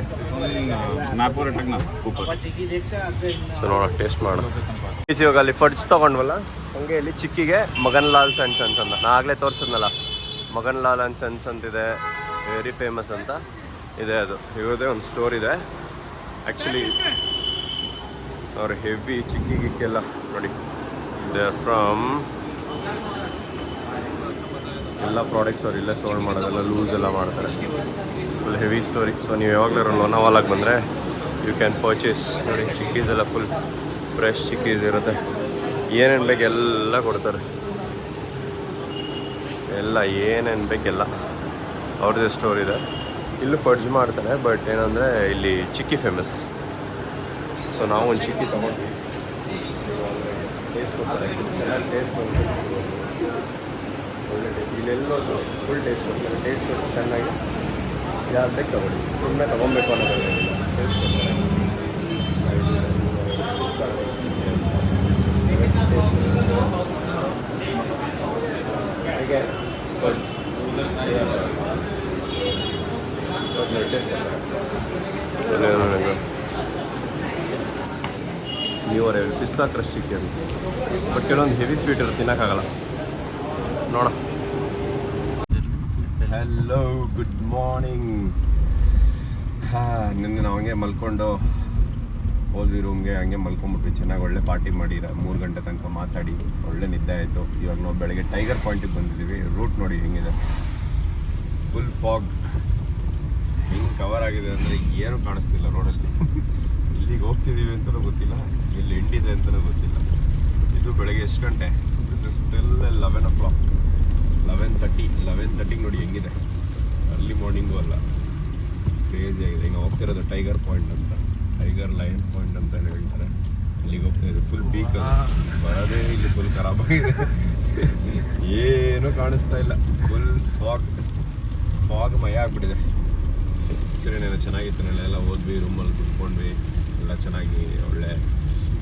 ಸೊ ನೋಡೋಣ ಟೇಸ್ಟ್ ಮಾಡೋಣ. ಇವಾಗ ಅಲ್ಲಿ ಫಡ್ಸ್ ತೊಗೊಂಡ್ವಲ್ಲ ಹಂಗೆ ಇಲ್ಲಿ ಚಿಕ್ಕಿಗೆ ಮಗನ್ ಲಾಲ್ ಸೆನ್ಸ್ ಅಂತ ನಾ ಆಗಲೇ ತೋರಿಸಿದ್ನಲ್ಲ, ಮಗನ್ ಲಾಲ್ ಅಂಡ್ ಸೆನ್ಸ್ ಅಂತಿದೆ, ವೆರಿ ಫೇಮಸ್ ಅಂತ ಇದೆ. ಅದು ಇರೋದೇ ಒಂದು ಸ್ಟೋರ್ ಇದೆ ಆ್ಯಕ್ಚುಲಿ. ಅವ್ರು ಹೆವಿ ಚಿಕ್ಕಿಗಿಕ್ಕೆಲ್ಲ ನೋಡಿ, ದೇ ಆರ್ ಫ್ರಮ್ ಎಲ್ಲ ಪ್ರಾಡಕ್ಟ್ಸ್ ಅವ್ರು ಇಲ್ಲೇ ಸೋಲ್ಡ್ ಮಾಡೋದೆಲ್ಲ ಲೂಸ್ ಎಲ್ಲ ಮಾಡ್ತಾರೆ. Full heavy story. ಸೊ ನೀವು ಯಾವಾಗಲೂ ಲೋನಾವಾಲಾಗೆ ಬಂದರೆ ಯು ಕ್ಯಾನ್ ಪರ್ಚೇಸ್. ನೋಡಿ ಚಿಕ್ಕೀಸ್ ಎಲ್ಲ ಫುಲ್ ಫ್ರೆಶ್ ಚಿಕ್ಕೀಸ್ ಇರುತ್ತೆ, ಏನೇನು ಬೇಕು ಎಲ್ಲ ಕೊಡ್ತಾರೆ, ಎಲ್ಲ ಏನೇನು ಬೇಕೆಲ್ಲ ಅವ್ರದ್ದೇ ಸ್ಟೋರ್ ಇದೆ. ಇಲ್ಲೂ ಫಡ್ಜ್ ಮಾಡ್ತಾರೆ, ಬಟ್ ಏನಂದರೆ ಇಲ್ಲಿ ಚಿಕ್ಕಿ ಫೇಮಸ್. ಸೊ ನಾವು ಒಂದು ಚಿಕ್ಕಿ ತೊಗೊಂಡ್ವಿ, ಟೇಸ್ಟ್ ಕೊಡ್ತಾರೆ, ಚೆನ್ನಾಗಿ ಟೇಸ್ಟ್ ಕೊಡ್ತಾರೆ, ಒಳ್ಳೆ ಟೇಸ್ಟ್. ಇಲ್ಲೆಲ್ಲೋ ಫುಲ್ ಟೇಸ್ಟ್ ಕೊಡ್ತಾರೆ, ಟೇಸ್ಟ್ ಕೊಟ್ಟು ಚೆನ್ನಾಗಿ ಯಾರು ಬೇಕು ತಗೊಳ್ಳಿ, ಸುಮ್ಮನೆ ತೊಗೊಬೇಕು ಅನ್ನೋದಲ್ಲ, ಟೇಸ್ಟ್ ಕೊಡ್ತಾರೆ. ಹಾಗೆ ನೀವರೇ ಪಿಸ್ತಾ ಕ್ರಶ್ ಚಿಕನ್, ಬಟ್ ಕೆಲವೊಂದು ಹೆವಿ ಸ್ವೀಟ್ ಇರುತ್ತೆ, ತಿನ್ನೋಕ್ಕಾಗಲ್ಲ. ನೋಡ. Hello, good morning. ನಿನ್ನೆ ನಾವು ಹಂಗೆ ಮಲ್ಕೊಂಡು ಹೋದ್ವಿ ರೂಮ್ಗೆ, ಹಂಗೆ ಮಲ್ಕೊಂಡ್ಬಿಟ್ವಿ. ಚೆನ್ನಾಗಿ ಒಳ್ಳೆ ಪಾರ್ಟಿ ಮಾಡಿ 3 ಗಂಟೆ ತನಕ ಮಾತಾಡಿ ಒಳ್ಳೆ ನಿದ್ದೆ ಆಯಿತು. ಇವಾಗ ನಾವು ಬೆಳಗ್ಗೆ ಟೈಗರ್ ಪಾಯಿಂಟಿಗೆ ಬಂದಿದ್ದೀವಿ. ರೂಟ್ ನೋಡಿ ಹೆಂಗಿದೆ, ಫುಲ್ ಫಾಗ್. ಹೆಂಗೆ ಕವರ್ ಆಗಿದೆ ಅಂದರೆ ಏನೂ ಕಾಣಿಸ್ತಿಲ್ಲ ರೋಡಲ್ಲಿ. ಇಲ್ಲಿಗೆ ಹೋಗ್ತಿದ್ದೀವಿ ಅಂತಲೂ ಗೊತ್ತಿಲ್ಲ, ಇಲ್ಲಿ ಎಂಡಿದೆ ಅಂತಲೂ ಗೊತ್ತಿಲ್ಲ. ಇದು ಬೆಳಗ್ಗೆ ಎಷ್ಟು ಗಂಟೆ? ದಿಸ್ ಇಸ್ ಸ್ಟಿಲ್ 11 o'clock, 11:30 ನೋಡಿ ಹೆಂಗಿದೆ. ಅರ್ಲಿ ಮಾರ್ನಿಂಗು ಅಲ್ಲ, ಕ್ರೇಜಿ ಆಗಿದೆ. ಈಗ ಹೋಗ್ತಿರೋದು ಟೈಗರ್ ಪಾಯಿಂಟ್ ಅಂತ, ಟೈಗರ್ ಲಯನ್ ಪಾಯಿಂಟ್ ಅಂತ ಹೇಳ್ತಾರೆ. ಇಲ್ಲಿಗೆ ಹೋಗ್ತಾ ಇದೆ. ಫುಲ್ ಪೀಕ್ ಬರೋದೇ ಇಲ್ಲಿ ಫುಲ್ ಖರಾಬಾಗಿದೆ, ಏನೂ ಕಾಣಿಸ್ತಾ ಇಲ್ಲ. ಫುಲ್ ಫಾಗ್ ಮಯ ಆಗ್ಬಿಟ್ಟಿದೆ. ಆ್ಯಕ್ಚುಲಿ ಚೆನ್ನಾಗಿತ್ತು. ನೆಲ್ಲ ಹೋದ್ವಿ, ರೂಮಲ್ಲಿ ಕುತ್ಕೊಂಡ್ವಿ, ಎಲ್ಲ ಚೆನ್ನಾಗಿ ಒಳ್ಳೆ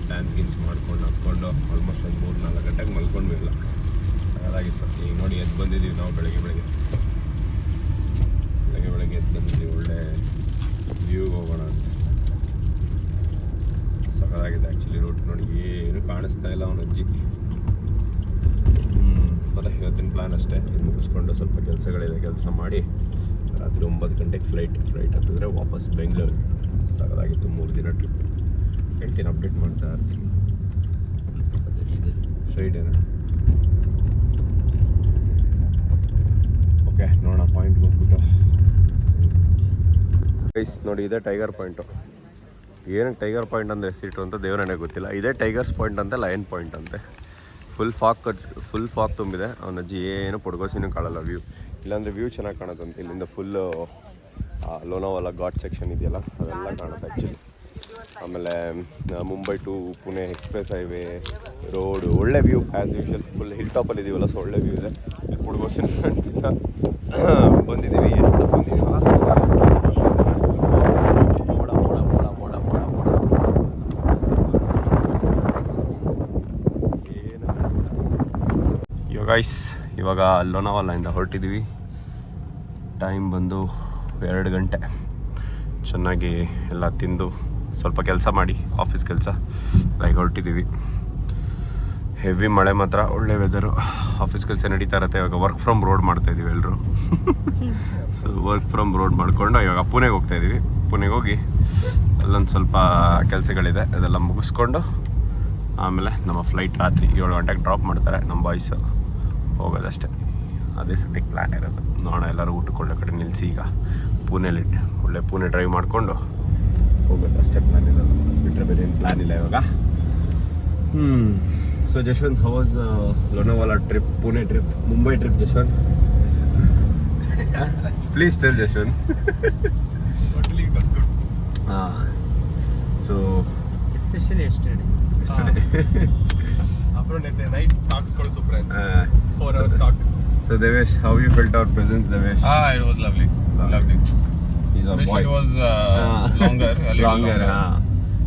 ಡ್ಯಾನ್ಸ್ ಗಿನ್ಸ್ ಮಾಡ್ಕೊಂಡು ಹಾಕ್ಕೊಂಡು ಆಲ್ಮೋಸ್ಟ್ ಒಂದು 3-4 ಗಂಟೆಗೆ ಮಲ್ಕೊಂಡ್ವಿ. ಎಲ್ಲ ಸರಿಯಾಗಿತ್ತು. ಈಗ ನೋಡಿ ಎದ್ದು ಬಂದಿದ್ದೀವಿ ನಾವು ಬೆಳಗ್ಗೆ ಎದ್ದು ಬಂದಿದ್ದೀವಿ. ಒಳ್ಳೆ ವ್ಯೂಗೆ ಹೋಗೋಣ ಅಂತ. ಸರಿಯಾಗಿದೆ ಆ್ಯಕ್ಚುಲಿ. ರೂಟ್ ನೋಡಿ ಏನು ಕಾಣಿಸ್ತಾ ಇಲ್ಲ ಅವನ ಅಜ್ಜಿ. ಮತ್ತು ಇವತ್ತಿನ ಪ್ಲ್ಯಾನ್ ಅಷ್ಟೇ, ಇದು ಮುಗಿಸ್ಕೊಂಡು ಸ್ವಲ್ಪ ಕೆಲಸಗಳಿದೆ, ಕೆಲಸ ಮಾಡಿ ರಾತ್ರಿ 9 ಗಂಟೆಗೆ ಫ್ಲೈಟ್ ಹತ್ತಿದ್ರೆ ವಾಪಸ್ ಬೆಂಗಳೂರು. ಸರಿಯಾಗಿತ್ತು 3 ದಿನ ಟ್ರಿಪ್. ಹೇಳ್ತೀನಿ, ಅಪ್ಡೇಟ್ ಮಾಡ್ತಾ ಇರ್ತೀನಿ. ಸ್ಟ್ರೈಟೇನಾ? ಓಕೆ, ನೋಡೋಣ ಪಾಯಿಂಟ್ಗೆ ಹೋಗ್ಬಿಟ್ಟು. ಗೈಸ್ ನೋಡಿ, ಇದೇ ಟೈಗರ್ ಪಾಯಿಂಟು. ಏನಕ್ಕೆ ಟೈಗರ್ ಪಾಯಿಂಟ್ ಅಂದರೆ ಹೆಸರಿಟ್ಟು ಅಂತ ದೇವರೇ ಗೊತ್ತಿಲ್ಲ. ಇದೇ ಟೈಗರ್ಸ್ ಪಾಯಿಂಟ್ ಅಂತೆ, ಲಯನ್ ಪಾಯಿಂಟ್ ಅಂತೆ. ಫುಲ್ ಫಾಗ್ ತುಂಬಿದೆ. ಅವನ ಅಜ್ಜಿ ಏನು ಪೊಡ್ಗೋಸಿನೂ ಕಾಣಲ್ಲ ವ್ಯೂ. ಇಲ್ಲಾಂದರೆ ವ್ಯೂ ಚೆನ್ನಾಗಿ ಕಾಣುತ್ತಂತೆ. ಇಲ್ಲಿಂದ ಫುಲ್ಲು ಲೋನಾವಾಲಾ ಘಾಟ್ ಸೆಕ್ಷನ್ ಇದೆಯಲ್ಲ, ಅದೆಲ್ಲ ಕಾಣುತ್ತೆ ಆ್ಯಕ್ಚುಲಿ. ಆಮೇಲೆ Mumbai to Pune express highway road, ಒಳ್ಳೆ view as usual. Full hill ಟಾಪಲ್ಲಿ ಇದೀವಲ್ಲ, ಸೊ ಒಳ್ಳೆ ವ್ಯೂ ಇದೆ. ಪೊಡ್ಗೋಸಿನ ಬಂದಿದ್ದೀವಿ. ಎಷ್ಟು ಬಂದಿದ್ದೀವಿ ಗೈಸ್. ಇವಾಗ ಲೋನಾವಾಲಾಯಿಂದ ಹೊರಟಿದ್ದೀವಿ. ಟೈಮ್ ಬಂದು 2 ಗಂಟೆ. ಚೆನ್ನಾಗಿ ಎಲ್ಲ ತಿಂದು ಸ್ವಲ್ಪ ಕೆಲಸ ಮಾಡಿ, ಆಫೀಸ್ ಕೆಲಸ ಲೈಕ್ ಹೊರಟಿದ್ದೀವಿ. ಹೆವಿ ಮಳೆ ಮಾತ್ರ, ಒಳ್ಳೆ ವೆದರು. ಆಫೀಸ್ ಕೆಲಸ ನಡೀತಾ ಇರುತ್ತೆ. ಇವಾಗ ವರ್ಕ್ ಫ್ರಮ್ ರೋಡ್ ಮಾಡ್ತಾಯಿದ್ದೀವಿ ಎಲ್ಲರೂ. ಸೊ ವರ್ಕ್ ಫ್ರಮ್ ರೋಡ್ ಮಾಡಿಕೊಂಡು ಇವಾಗ ಪುಣೆಗೆ ಹೋಗ್ತಾಯಿದ್ದೀವಿ. ಪುಣೆಗೆ ಹೋಗಿ ಅಲ್ಲೊಂದು ಸ್ವಲ್ಪ ಕೆಲಸಗಳಿದೆ, ಅದೆಲ್ಲ ಮುಗಿಸ್ಕೊಂಡು ಆಮೇಲೆ ನಮ್ಮ ಫ್ಲೈಟ್ ರಾತ್ರಿ 7 ಗಂಟೆಗೆ ಡ್ರಾಪ್ ಮಾಡ್ತಾರೆ. ನಮ್ಮ ಬಾಯ್ಸು ಹೋಗೋದಷ್ಟೇ. ಅದೇ ಸದ್ಯಕ್ಕೆ ಪ್ಲ್ಯಾನ್ ಇರೋದು. ನೋಡೋಣ, ಎಲ್ಲರೂ ಊಟಕ್ಕೆ ಒಳ್ಳೆ ಕಡೆ ನಿಲ್ಲಿಸಿ ಈಗ ಪುಣೆಲಿ ಒಳ್ಳೆ ಪುಣೆ ಡ್ರೈವ್ ಮಾಡಿಕೊಂಡು ಹೋಗೋದು ಅಷ್ಟೇ ಪ್ಲ್ಯಾನ್ ಇರೋದು. ಬಿಟ್ಟರೆ ಬೇರೆ ಏನು ಪ್ಲ್ಯಾನ್ ಇಲ್ಲ ಇವಾಗ. So Jashwant, how was Lonavala trip, Pune trip, Mumbai trip? Jashwant, please tell Jashwant. Totally it was good. So especially yesterday. ಅப்புறம் நேத்து நைட் டாக்ஸ் கூட சூப்பரா இருந்துச்சு. 4 hours talk. So Devesh, how you felt our presence, Devesh? It was lovely. Lovely. He's our Wish boy. it was longer. A little Longer.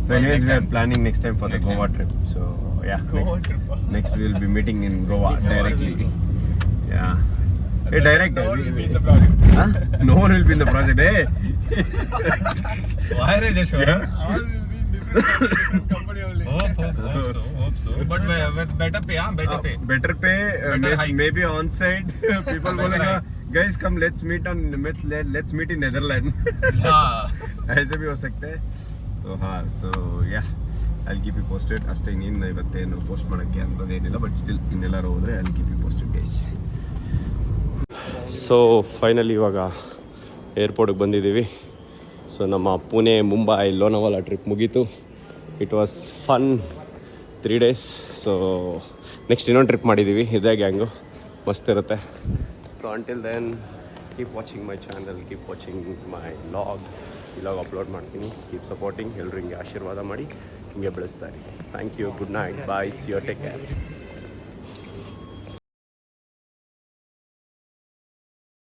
So anyways, next we are time. planning next time for the Next Goa time. trip. So yeah, Goa trip. next we'll be meeting in Goa directly. Yeah. Hey, director. No one will be in the project. Huh? No one will be in the project. Hey. Why Rajeshwar? All will be in different company only. Hope so. But with better pay, better pay. Better pay, Better hike. maybe on site. People बोलेगा, guys come let's meet in Netherlands. हाँ. ऐसे भी हो सकते हैं. तो हाँ, so yeah, I'll keep you posted. ಅಷ್ಟೇ ಇನ್ನೇನು ಇವತ್ತೇನು ಪೋಸ್ಟ್ ಮಾಡೋಕ್ಕೆ ಅಂತದೇನಿಲ್ಲ, ಬಟ್ ಸ್ಟಿಲ್ ಇನ್ನೆಲ್ಲರೂ ಹೋದರೆ I'll keep you posted guys. So finally ಇವಾಗ ಏರ್ಪೋರ್ಟಿಗೆ ಬಂದಿದ್ದೀವಿ. ಸೊ ನಮ್ಮ ಪುಣೆ ಮುಂಬೈ ಲೋನಾವಾಲಾ ಟ್ರಿಪ್ ಮುಗೀತು. It was fun 3 days. So next ಇನ್ನೊಂದು ಟ್ರಿಪ್ ಮಾಡಿದ್ದೀವಿ, ಇದೇ ಗ್ಯಾಂಗು, ಮಸ್ತ್ ಇರುತ್ತೆ. So until then keep watching my channel, keep watching my vlog upload ಮಾಡ್ತೀನಿ. Keep supporting. ಎಲ್ಲರೂ ಹಿಂಗೆ ಆಶೀರ್ವಾದ ಮಾಡಿ ಹಿಂಗೆ ಬೆಳೆಸ್ತಾರೆ. Thank you, good night, bye, see you, take care.